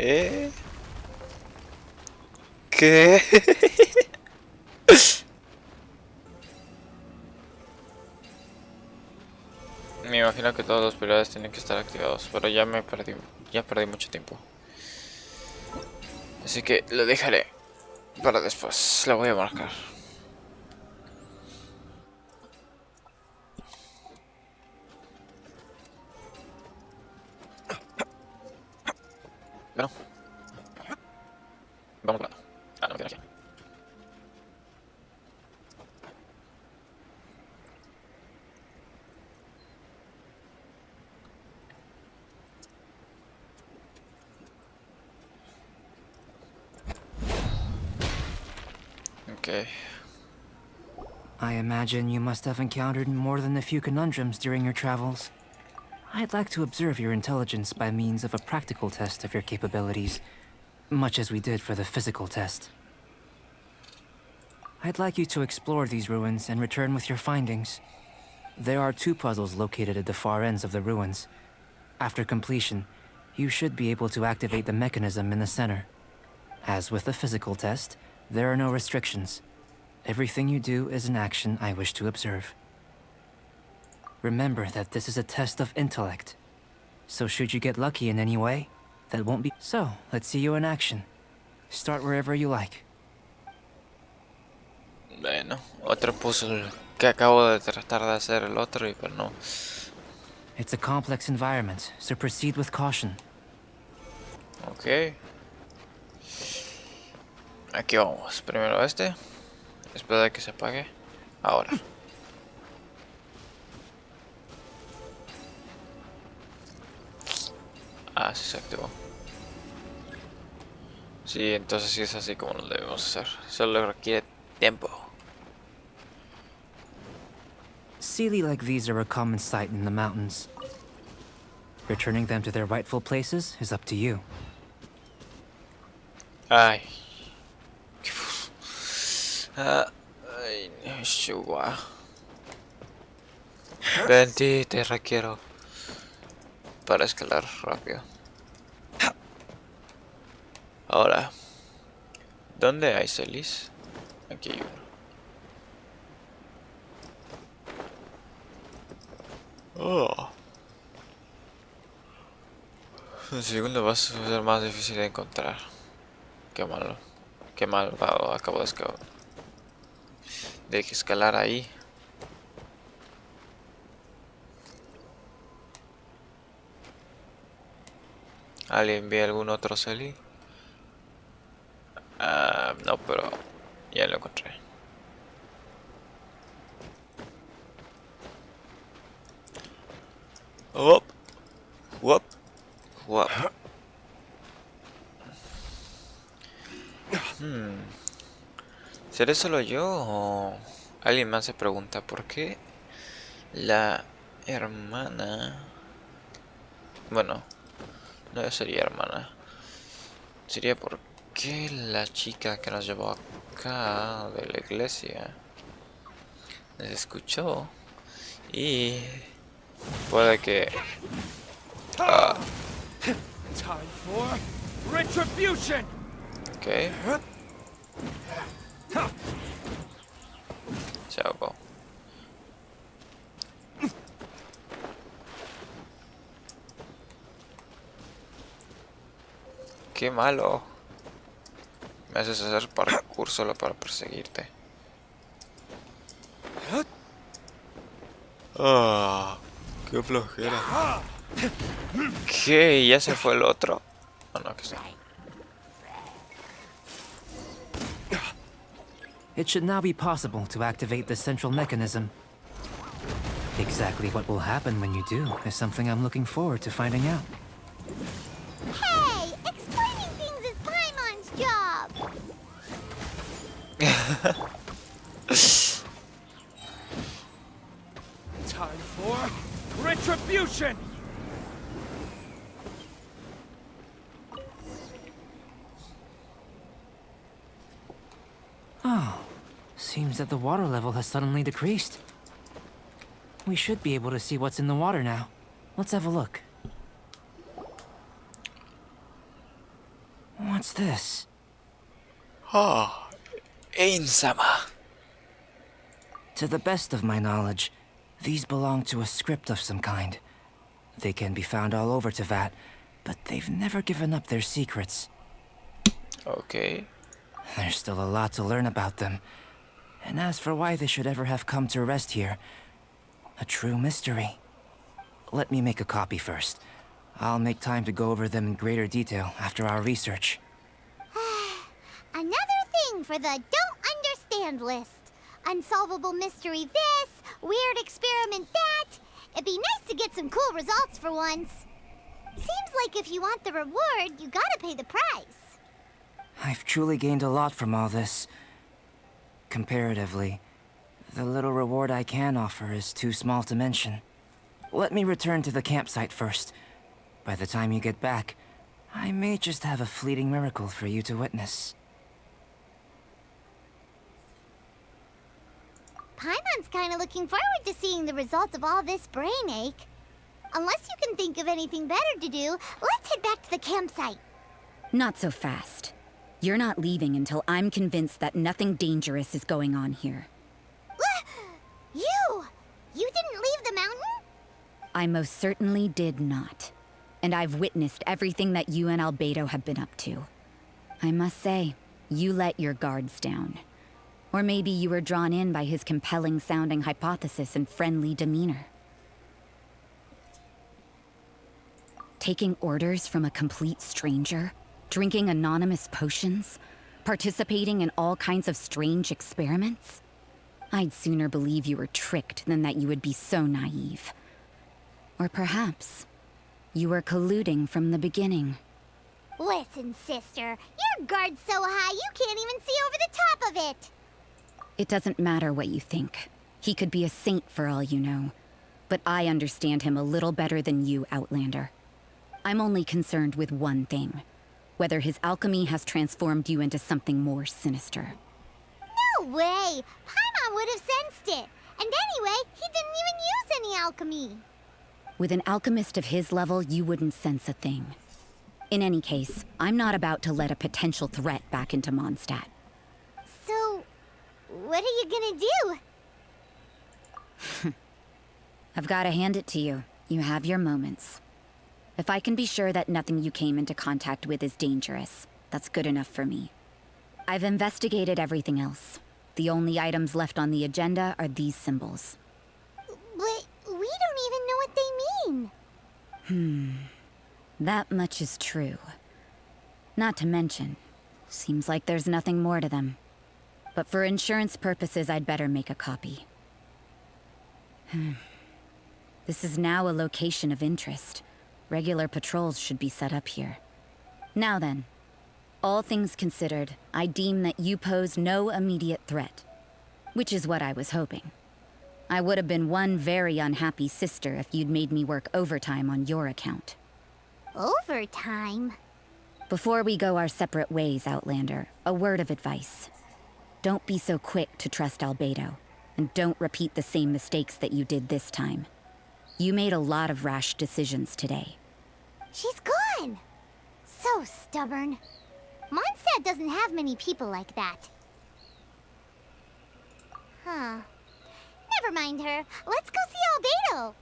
B: ¿Eh? ¿Qué? Me imagino que todos los pilares tienen que estar activados, pero ya perdí mucho tiempo. Así que lo dejaré para después, lo voy a marcar. Bueno. Vamos a Ah, no, tiene aquí. Okay.
E: I imagine you must have encountered more than a few conundrums during your travels. I'd like to observe your intelligence by means of a practical test of your capabilities, much as we did for the physical test. I'd like you to explore these ruins and return with your findings. There are 2 puzzles located at the far ends of the ruins. After completion, you should be able to activate the mechanism in the center. As with the physical test, there are no restrictions. Everything you do is an action I wish to observe. Remember that this is a test of intellect. So should you get lucky in any way, that won't be... So, let's see you in action. Start wherever you like.
B: Bueno, otro puzzle que acabo de tratar de hacer el otro y pero no.
E: It's a complex environment, so proceed with caution.
B: Ok. Aquí vamos. Primero este. Espero de que se apague. Ahora. Ah, sí se activó. Sí, entonces sí es así como lo debemos hacer. Solo requiere tiempo.
E: Sealy like these are a common sight in the mountains. Returning them to their rightful places is up to you.
B: Ay. Ay, Shua. Venti, te requiero para escalar rápido. Ahora, ¿dónde hay celis? Aquí hay uno. Oh. El segundo va a ser más difícil de encontrar. Qué malo. Qué malvado acabo de que escalar ahí. ¿Alguien ve algún otro celi? No, pero ya lo encontré. Whoop. Whoop. ¿Seré solo yo o alguien más se pregunta por qué la hermana... Bueno, no sería hermana. Sería por qué la chica que nos llevó acá de la iglesia nos escuchó y puede que...
D: Time for retribution!
B: Ok. Se ahogó. Qué malo. Me haces hacer parkour solo para perseguirte. Ah, qué flojera. ¿Qué? ¿Ya se fue el otro? Oh, no, que sí.
E: It should now be possible to activate the central mechanism. Exactly what will happen when you do is something I'm looking forward to finding out.
A: Hey, explaining things is Paimon's job.
D: Time for retribution!
E: Oh, seems that the water level has suddenly decreased. We should be able to see what's in the water now. Let's have a look. What's this?
B: Ah, Ainsama.
E: To the best of my knowledge, these belong to a script of some kind. They can be found all over Teyvat, but they've never given up their secrets.
B: Okay.
E: There's still a lot to learn about them. And as for why they should ever have come to rest here, a true mystery. Let me make a copy first. I'll make time to go over them in greater detail after our research.
A: Another thing for the don't understand list. Unsolvable mystery this, weird experiment that. It'd be nice to get some cool results for once. Seems like if you want the reward, you gotta pay the price.
E: I've truly gained a lot from all this. Comparatively, the little reward I can offer is too small to mention. Let me return to the campsite first. By the time you get back, I may just have a fleeting miracle for you to witness.
A: Paimon's kinda looking forward to seeing the result of all this brain ache. Unless you can think of anything better to do, let's head back to the campsite.
C: Not so fast. You're not leaving until I'm convinced that nothing dangerous is going on here.
A: You! You didn't leave the mountain?
C: I most certainly did not. And I've witnessed everything that you and Albedo have been up to. I must say, you let your guards down. Or maybe you were drawn in by his compelling-sounding hypothesis and friendly demeanor. Taking orders from a complete stranger, drinking anonymous potions, participating in all kinds of strange experiments? I'd sooner believe you were tricked than that you would be so naive. Or perhaps you were colluding from the beginning.
A: Listen, sister, your guard's so high you can't even see over the top of it.
C: It doesn't matter what you think. He could be a saint for all you know. But I understand him a little better than you, Outlander. I'm only concerned with one thing. Whether his alchemy has transformed you into something more sinister.
A: No way! Paimon would have sensed it. And anyway, he didn't even use any alchemy.
C: With an alchemist of his level, you wouldn't sense a thing. In any case, I'm not about to let a potential threat back into Mondstadt.
A: So, what are you gonna do?
C: I've got to hand it to you. You have your moments. If I can be sure that nothing you came into contact with is dangerous, that's good enough for me. I've investigated everything else. The only items left on the agenda are these symbols.
A: But we don't even know what they mean.
C: That much is true. Not to mention, seems like there's nothing more to them. But for insurance purposes, I'd better make a copy. This is now a location of interest. Regular patrols should be set up here. Now then, all things considered, I deem that you pose no immediate threat. Which is what I was hoping. I would have been one very unhappy sister if you'd made me work overtime on your account.
A: Overtime?
C: Before we go our separate ways, Outlander, a word of advice. Don't be so quick to trust Albedo, and don't repeat the same mistakes that you did this time. You made a lot of rash decisions today.
A: She's gone! So stubborn. Mondstadt doesn't have many people like that. Huh. Never mind her. Let's go see Albedo.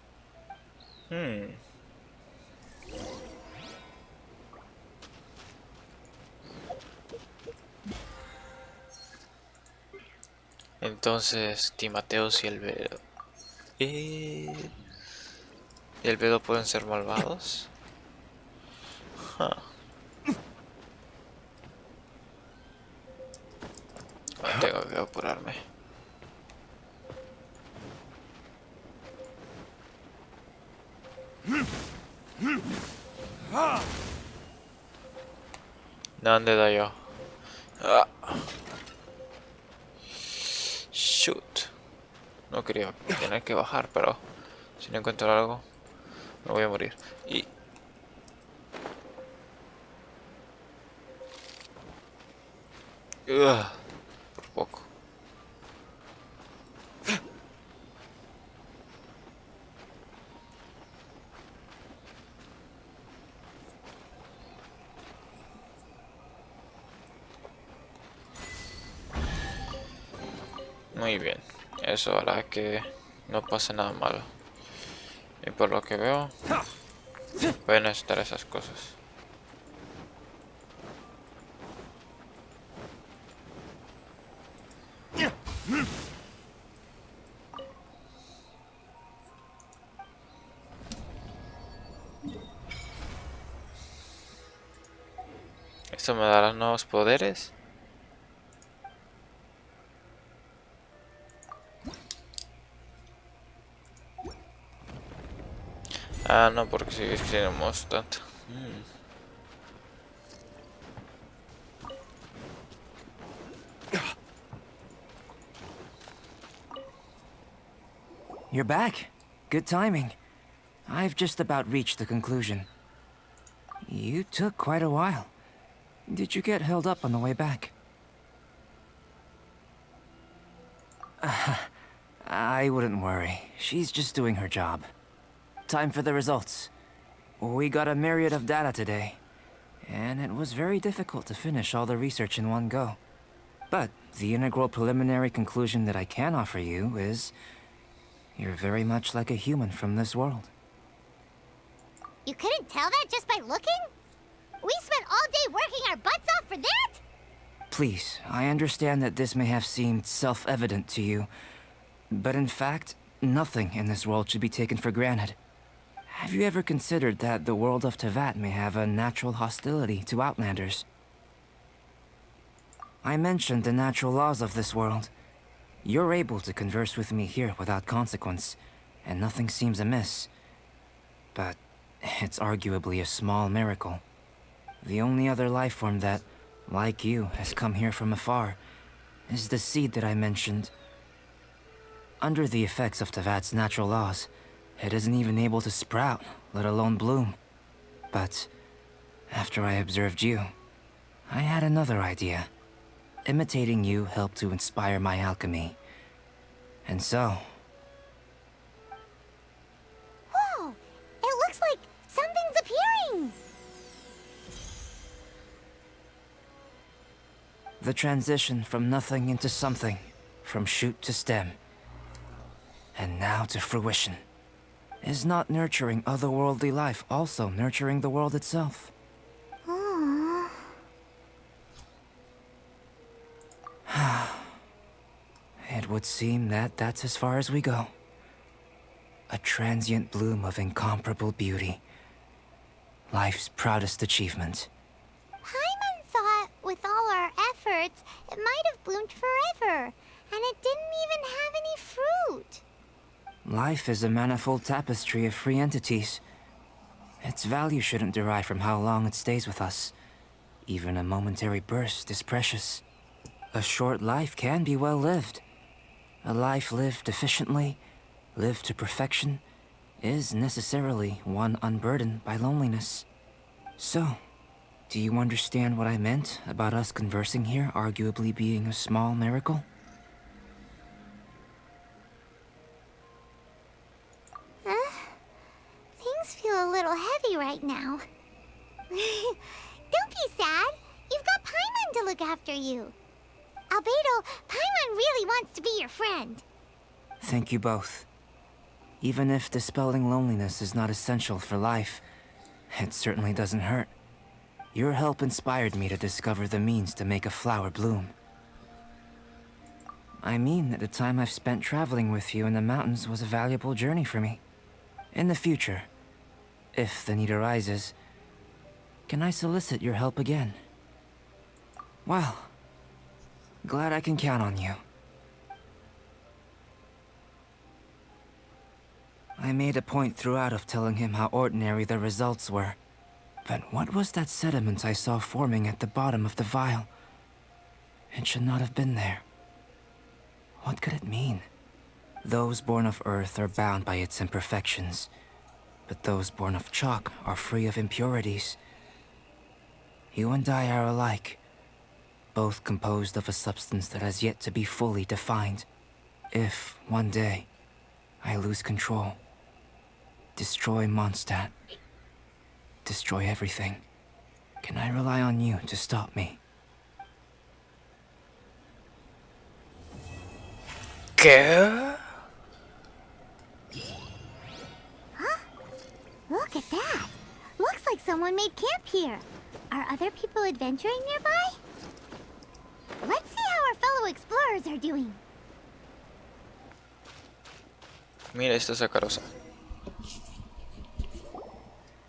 B: Entonces, Timateos y Albedo. ¿Y Albedo pueden ser malvados? Huh. Bueno, tengo que apurarme. ¿Dónde da yo? Ah. Shoot. No quería tener que bajar, pero si no encuentro algo, me voy a morir. Y... por poco. Muy bien, eso hará que no pase nada malo. Y por lo que veo, voy a necesitar esas cosas. ¿Esto me dará nuevos poderes? Ah, no, porque si tenemos tanto.
E: You're back. Good timing. I've just about reached the conclusion. You took quite a while. Did you get held up on the way back? I wouldn't worry. She's just doing her job. Time for the results. We got a myriad of data today, and it was very difficult to finish all the research in one go. But the integral preliminary conclusion that I can offer you is you're very much like a human from this world.
A: You couldn't tell that just by looking? We spent all day working our butts off for that?
E: Please, I understand that this may have seemed self-evident to you, but in fact, nothing in this world should be taken for granted. Have you ever considered that the world of Teyvat may have a natural hostility to Outlanders? I mentioned the natural laws of this world. You're able to converse with me here without consequence, and nothing seems amiss. But it's arguably a small miracle. The only other life form that, like you, has come here from afar is the seed that I mentioned. Under the effects of Teyvat's natural laws, it isn't even able to sprout, let alone bloom. But after I observed you, I had another idea. Imitating you helped to inspire my alchemy. And so...
A: Whoa! It looks like something's appearing!
E: The transition from nothing into something, from shoot to stem, and now to fruition. Is not nurturing otherworldly life also nurturing the world itself?
A: Aww.
E: It would seem that that's as far as we go. A transient bloom of incomparable beauty. Life's proudest achievement.
A: Paimon thought, with all our efforts, it might have bloomed forever, and it didn't even have any fruit.
E: Life is a manifold tapestry of free entities. Its value shouldn't derive from how long it stays with us. Even a momentary burst is precious. A short life can be well lived. A life lived efficiently, lived to perfection, is necessarily one unburdened by loneliness. So, do you understand what I meant about us conversing here arguably being a small miracle?
A: Things feel a little heavy right now. Don't be sad. You've got Paimon to look after you. Albedo, Paimon really wants to be your friend.
E: Thank you both. Even if dispelling loneliness is not essential for life, it certainly doesn't hurt. Your help inspired me to discover the means to make a flower bloom. I mean that the time I've spent traveling with you in the mountains was a valuable journey for me. In the future, if the need arises, can I solicit your help again? Well, glad I can count on you. I made a point throughout of telling him how ordinary the results were. But what was that sediment I saw forming at the bottom of the vial? It should not have been there. What could it mean? Those born of Earth are bound by its imperfections, but those born of chalk are free of impurities. You and I are alike, both composed of a substance that has yet to be fully defined. If, one day, I lose control, destroy Mondstadt, destroy everything, can I rely on you to stop me?
B: ¿Qué?
A: Look at that. Looks like someone made camp here. Are other people adventuring nearby? Let's see how our fellow explorers are doing.
B: Mira, esta es Acarosa.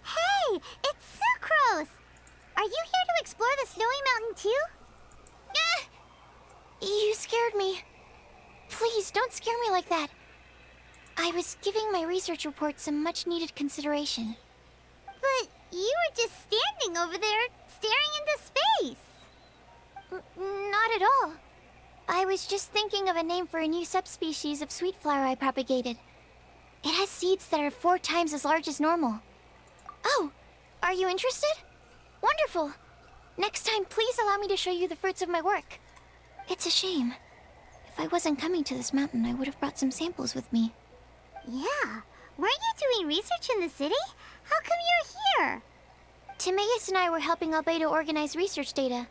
A: Hey, it's Sucrose! Are you here to explore the snowy mountain too? You scared me. Please, don't scare me like that. I was giving my research report some much-needed consideration. But you were just standing over there, staring into space. Not at all. I was just thinking of a name for a new subspecies of sweet flower I propagated. It has seeds that are 4 times as large as normal. Oh, are you interested? Wonderful. Next time, please allow me to show you the fruits of my work. It's a shame. If I wasn't coming to this mountain, I would have brought some samples with me. Yeah. Weren't you doing research in the city? How come you're here? Timaeus and I were helping Albedo organize research data.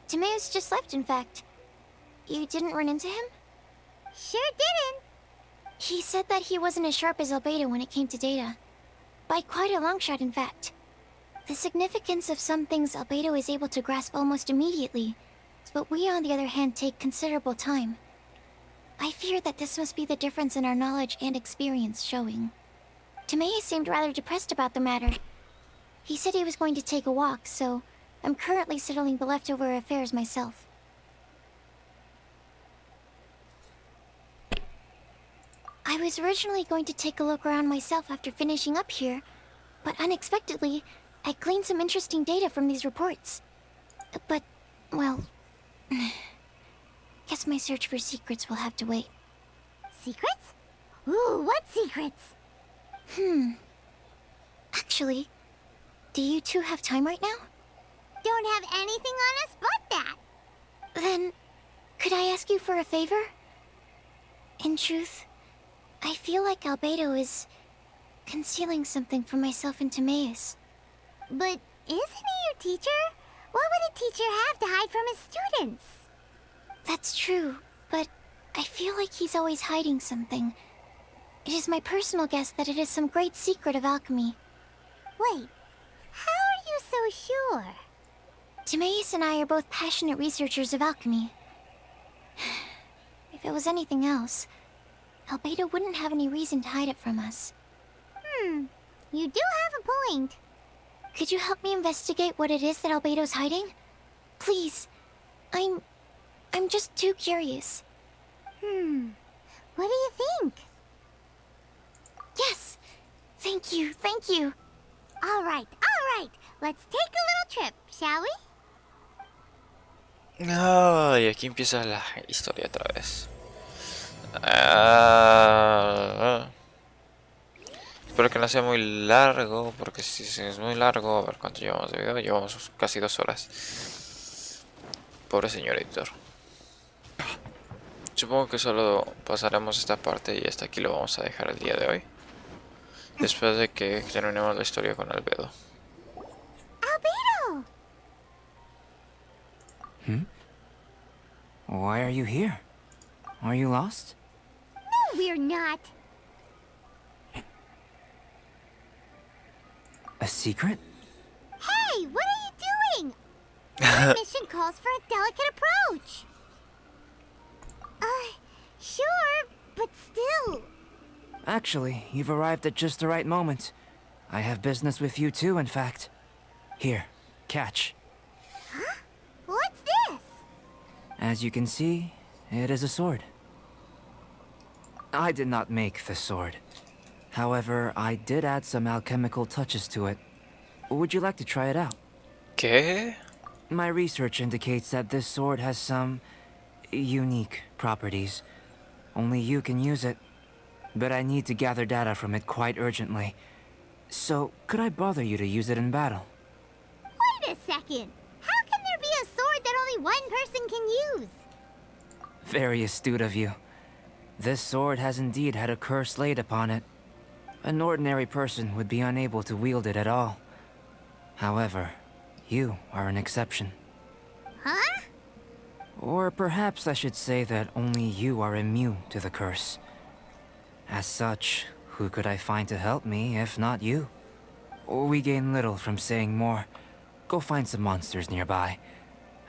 A: Timaeus just left, in fact. You didn't run into him? Sure didn't. He said that he wasn't as sharp as Albedo when it came to data. By quite a long shot, in fact. The significance of some things Albedo is able to grasp almost immediately, but we, on the other hand, take considerable time. I fear that this must be the difference in our knowledge and experience showing. Timaeus seemed rather depressed about the matter. He said he was going to take a walk, so I'm currently settling the leftover affairs myself. I was originally going to take a look around myself after finishing up here, but unexpectedly, I gleaned some interesting data from these reports. But, well, guess my search for secrets will have to wait. Secrets? Ooh, what secrets? Actually, do you two have time right now? Don't have anything on us but that. Then, could I ask you for a favor? In truth, I feel like Albedo is concealing something from myself and Timaeus. But isn't he your teacher? What would a teacher have to hide from his students? That's true, but I feel like he's always hiding something. It is my personal guess that it is some great secret of alchemy. Wait, how are you so sure? Timaeus and I are both passionate researchers of alchemy. If it was anything else, Albedo wouldn't have any reason to hide it from us. You do have a point. Could you help me investigate what it is that Albedo's hiding? Please. I'm just too curious. What do you think? Yes! Thank you, thank you. All right. Let's take a little trip, shall we?
B: Ay, aquí empieza la historia otra vez. Ah, espero que no sea muy largo, porque si es muy largo, a ver cuánto llevamos de video. Llevamos casi 2 horas. Pobre señor editor. Supongo que solo pasaremos esta parte y hasta aquí lo vamos a dejar el día de hoy. Después de que terminemos la historia con Albedo.
A: Albedo!
E: Why are you here? Are you lost?
A: No, we're not.
E: A secret?
A: Hey, what are you doing? Our mission calls for a delicate approach. Sure, but still.
E: Actually, you've arrived at just the right moment. I have business with you too, in fact. Here, catch.
A: Huh? What's this?
E: As you can see, it is a sword. I did not make the sword. However, I did add some alchemical touches to it. Would you like to try it out?
B: ¿Qué?
E: My research indicates that this sword has some unique properties. Only you can use it. But I need to gather data from it quite urgently. So, could I bother you to use it in battle?
A: Wait a second. How can there be a sword that only one person can use?
E: Very astute of you. This sword has indeed had a curse laid upon it. An ordinary person would be unable to wield it at all. However, you are an exception.
A: Huh?
E: Or perhaps I should say that only you are immune to the curse. As such, who could I find to help me if not you? We gain little from saying more. Go find some monsters nearby.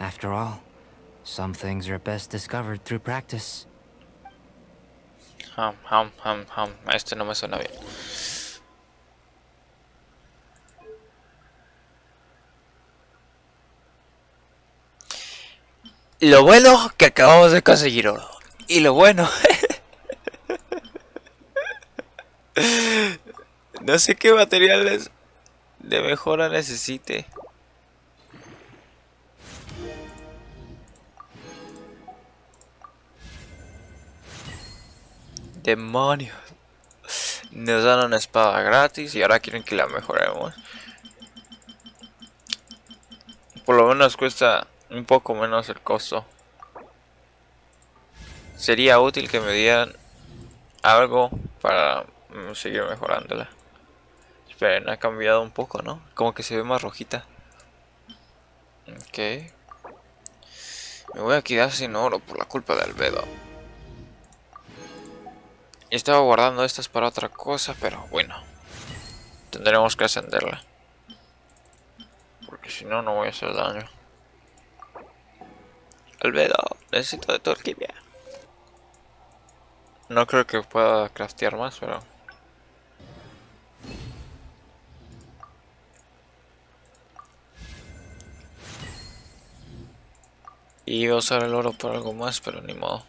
E: After all, some things are best discovered through practice.
B: Esto no me suena bien. Lo bueno que acabamos de conseguir oro. Y lo bueno... no sé qué materiales de mejora necesite. Demonios. Nos dan una espada gratis y ahora quieren que la mejoremos. Por lo menos cuesta un poco menos el costo. Sería útil que me dieran algo para seguir mejorándola. Esperen, ha cambiado un poco, ¿no? Como que se ve más rojita. Ok. Me voy a quedar sin oro por la culpa de Albedo. Estaba guardando estas para otra cosa, pero bueno. Tendremos que ascenderla. Porque si no, no voy a hacer daño. Albedo, necesito de tu alquimia. No creo que pueda craftear más, pero... y iba a usar el oro para algo más, pero ni modo.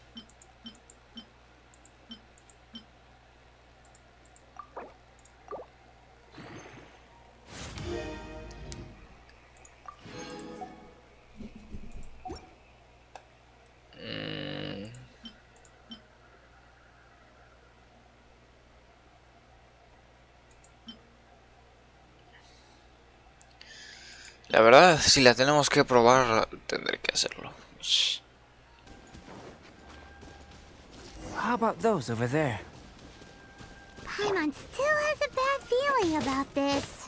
B: La verdad, si la tenemos que probar, tendré que hacerlo.
E: How about those over there?
A: Paimon still has a bad feeling about this.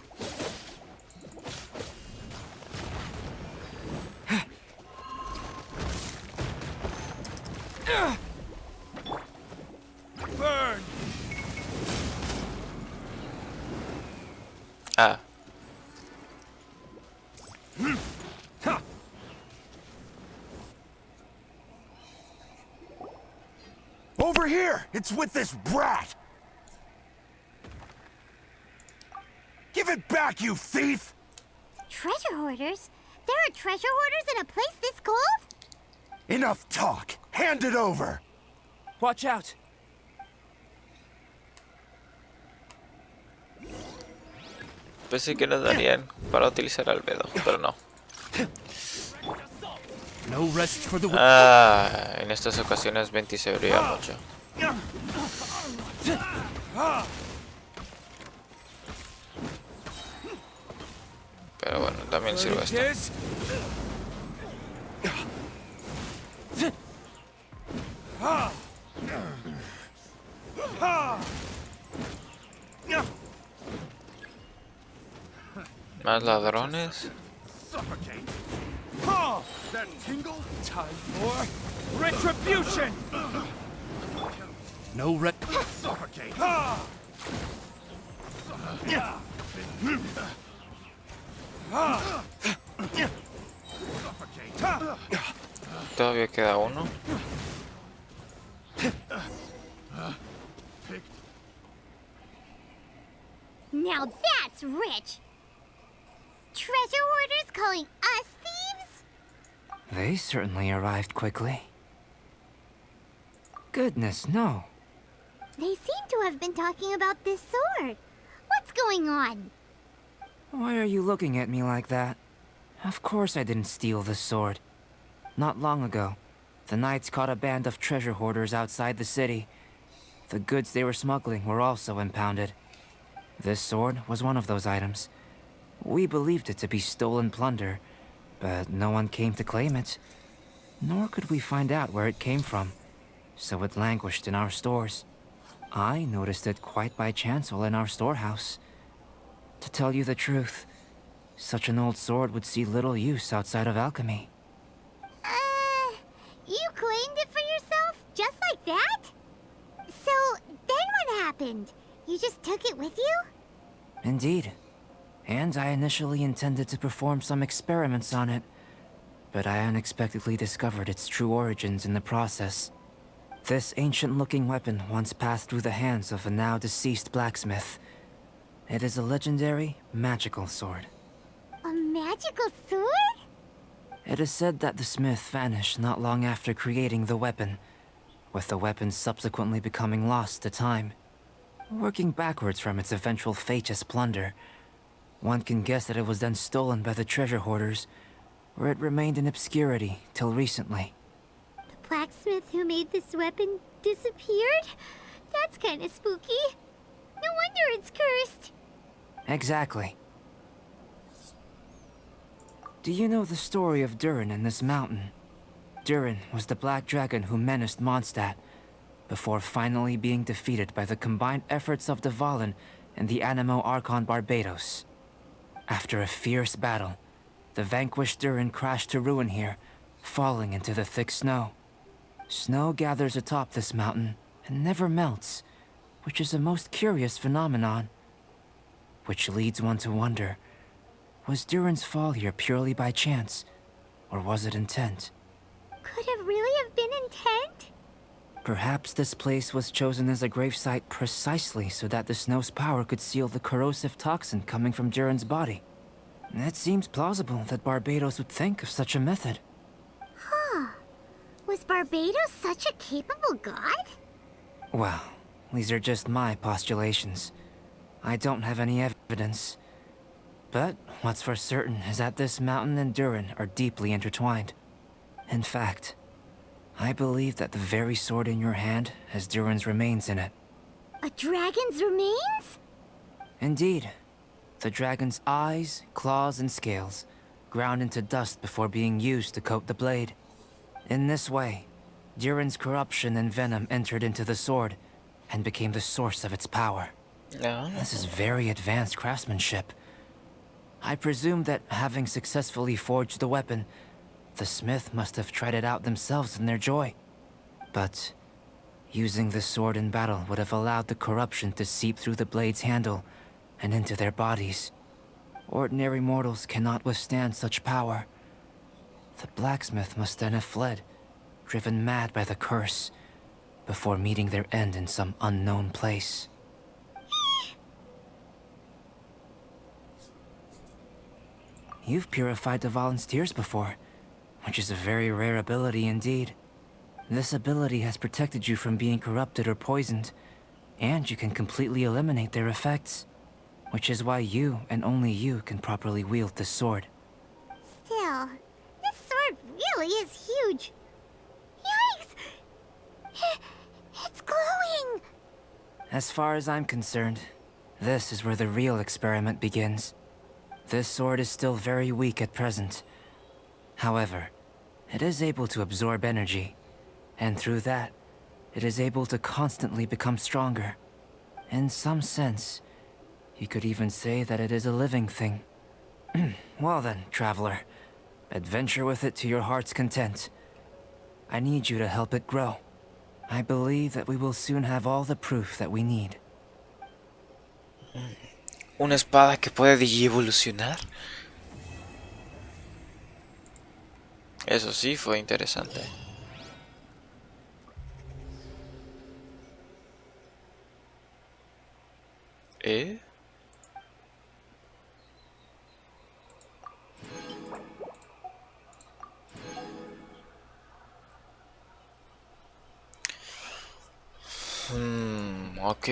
D: Burn!
B: Ah.
D: Over here! It's with this brat! Give it back, you thief!
A: Treasure hoarders? There are treasure hoarders in a place this cold?
D: Enough talk! Hand it over!
E: Watch out!
B: Pensé que nos darían para utilizar albedo, pero no.
D: No rest for the
B: En estas ocasiones 20 se brilla mucho. Pero bueno, también sirve esto. Más ladrones.
D: Suffocate. Oh, that tingle? Time for retribution. No suffocate.
B: Todavía queda uno.
A: Now that's rich! Treasure hoarders calling us thieves?
E: They certainly arrived quickly. Goodness, no.
A: They seem to have been talking about this sword. What's going on?
E: Why are you looking at me like that? Of course I didn't steal this sword. Not long ago, the knights caught a band of treasure hoarders outside the city. The goods they were smuggling were also impounded. This sword was one of those items. We believed it to be stolen plunder, but no one came to claim it. Nor could we find out where it came from, so it languished in our stores. I noticed it quite by chance while in our storehouse. To tell you the truth, such an old sword would see little use outside of alchemy.
A: You claimed it for yourself? Just like that? So, then what happened? You just took it with you?
E: Indeed. And I initially intended to perform some experiments on it, but I unexpectedly discovered its true origins in the process. This ancient-looking weapon once passed through the hands of a now-deceased blacksmith. It is a legendary, magical sword.
A: A magical sword?
E: It is said that the smith vanished not long after creating the weapon, with the weapon subsequently becoming lost to time. Working backwards from its eventual fate as plunder, one can guess that it was then stolen by the treasure hoarders, where it remained in obscurity till recently.
A: The blacksmith who made this weapon disappeared? That's kinda spooky. No wonder it's cursed.
E: Exactly. Do you know the story of Durin and this mountain? Durin was the black dragon who menaced Mondstadt, before finally being defeated by the combined efforts of the Valen and the Animo Archon Barbados. After a fierce battle, the vanquished Durin crashed to ruin here, falling into the thick snow. Snow gathers atop this mountain and never melts, which is a most curious phenomenon. Which leads one to wonder, was Durin's fall here purely by chance, or was it intent?
A: Could it really have been intent?
E: Perhaps this place was chosen as a gravesite precisely so that the snow's power could seal the corrosive toxin coming from Durin's body. It seems plausible that Barbados would think of such a method.
A: Huh. Was Barbados such a capable god?
E: Well, these are just my postulations. I don't have any evidence. But what's for certain is that this mountain and Durin are deeply intertwined. In fact, I believe that the very sword in your hand has Durin's remains in it.
A: A dragon's remains?
E: Indeed. The dragon's eyes, claws, and scales ground into dust before being used to coat the blade. In this way, Durin's corruption and venom entered into the sword and became the source of its power. This is very advanced craftsmanship. I presume that having successfully forged the weapon, the smith must have tried it out themselves in their joy. But using the sword in battle would have allowed the corruption to seep through the blade's handle and into their bodies. Ordinary mortals cannot withstand such power. The blacksmith must then have fled, driven mad by the curse, before meeting their end in some unknown place. You've purified the volunteers before, which is a very rare ability indeed. This ability has protected you from being corrupted or poisoned, and you can completely eliminate their effects. which is why you and only you can properly wield this sword.
A: Still, this sword really is huge. Yikes! It's glowing!
E: As far as I'm concerned, this is where the real experiment begins. This sword is still very weak at present. However, it is able to absorb energy, and through that, it is able to constantly become stronger. In some sense, you could even say that it is a living thing. Well then, traveler, adventure with it to your heart's content. I need you to help it grow. I believe that we will soon have all the proof that we need.
B: ¿Una espada que puede digievolucionar? Eso sí fue interesante. ¿Eh? Ok,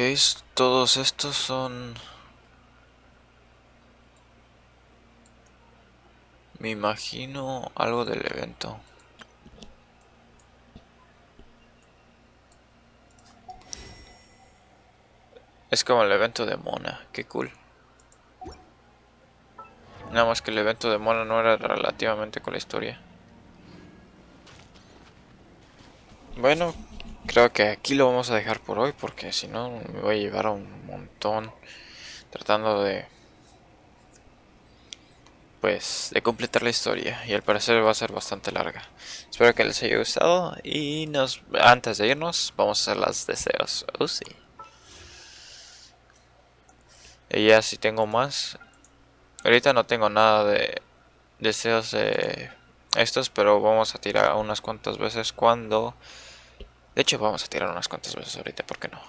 B: todos estos son... Me imagino algo del evento. Es como el evento de Mona, qué cool. Nada más que el evento de Mona no era relativamente con la historia. Bueno, creo que aquí lo vamos a dejar por hoy porque si no me voy a llevar a un montón tratando de... pues de completar la historia y al parecer va a ser bastante larga. Espero que les haya gustado y antes de irnos vamos a hacer los deseos. Oh sí. Y ya si tengo más. Ahorita no tengo nada de deseos de estos, pero vamos a tirar unas cuantas veces cuando... De hecho vamos a tirar unas cuantas veces ahorita, ¿por qué no?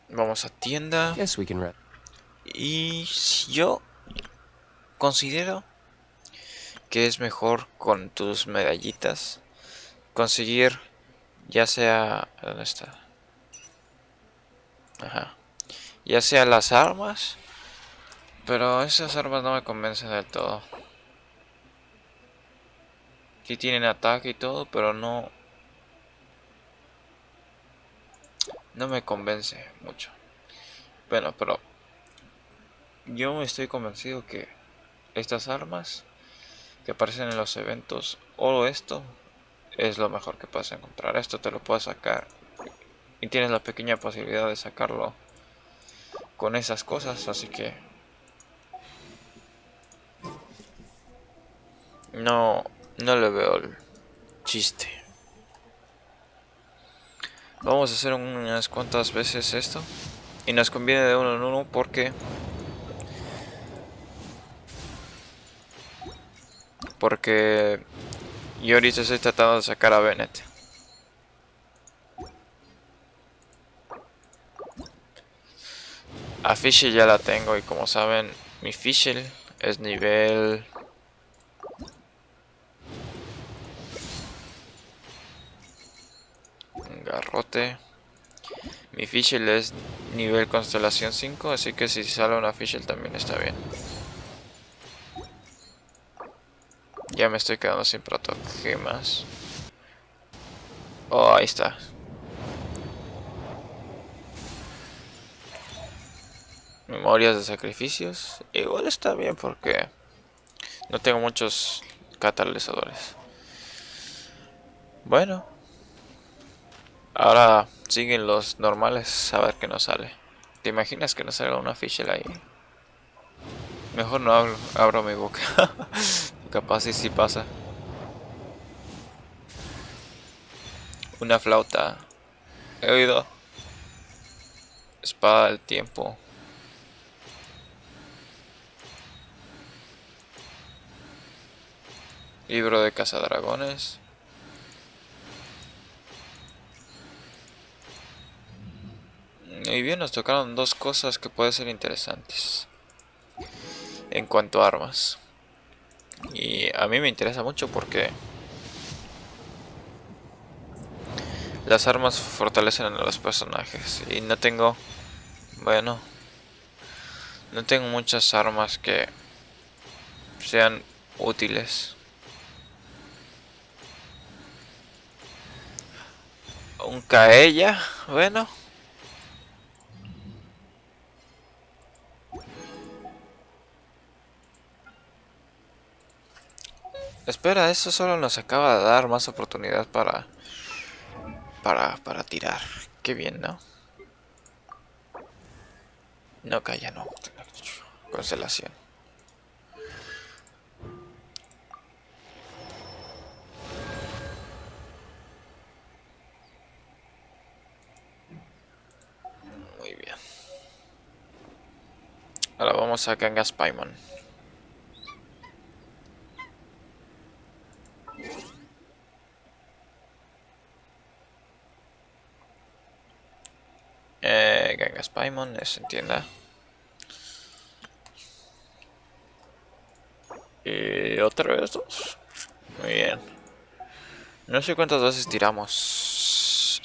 B: Vamos a tienda.
G: Yes, we can read.
B: Y yo considero que es mejor con tus medallitas conseguir ya sea... ¿Dónde está? Ajá. Ya sea las armas, pero esas armas no me convencen del todo. Sí tienen ataque y todo, pero no me convence mucho. Bueno, pero yo estoy convencido que estas armas que aparecen en los eventos o esto es lo mejor que puedes encontrar. Esto te lo puedes sacar y tienes la pequeña posibilidad de sacarlo con esas cosas, así que no le veo el chiste. Vamos a hacer unas cuantas veces esto y nos conviene de uno en uno porque yo ahorita estoy tratando de sacar a Bennett. A Fischl ya la tengo y como saben mi Fischl es nivel... Garrote. Mi Fischl es nivel constelación 5, así que si sale una Fischl también está bien. Ya me estoy quedando sin protogemas. Oh, ahí está. Memorias de sacrificios. Igual está bien porque no tengo muchos catalizadores. Bueno. Ahora siguen los normales, a ver qué nos sale. ¿Te imaginas que nos salga una Fischl ahí? Mejor no abro mi boca. Capaz y sí pasa. Una flauta. He oído. Espada del tiempo. Libro de cazadragones. Y bien, nos tocaron dos cosas que pueden ser interesantes en cuanto a armas. Y a mí me interesa mucho porque Las armas fortalecen a los personajes. Y no tengo... Bueno... No tengo muchas armas que sean útiles. Un caella, bueno. Espera, eso solo nos acaba de dar más oportunidad para tirar. Qué bien, ¿no? No, calla, no. Constelación. Muy bien. Ahora vamos a Gangas Paimon. Gangas Paimon es en tienda. Y otra vez dos. Muy bien. No sé cuántas veces tiramos,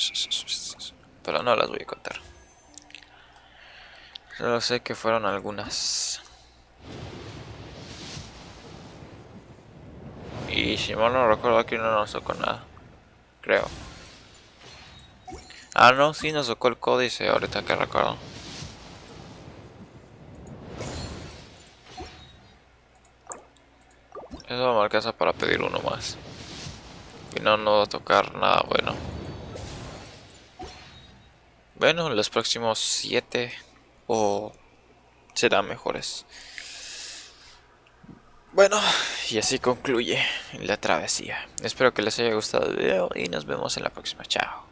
B: pero no las voy a contar. Solo sé que fueron algunas. Y si mal no recuerdo, aquí no nos tocó nada. Creo. Ah, no, sí nos tocó el códice, ahorita que recuerdo. Eso me alcanza para pedir uno más. Y no va a tocar nada bueno. Bueno, los próximos 7 o serán mejores. Bueno, y así concluye la travesía. Espero que les haya gustado el video y nos vemos en la próxima. Chao.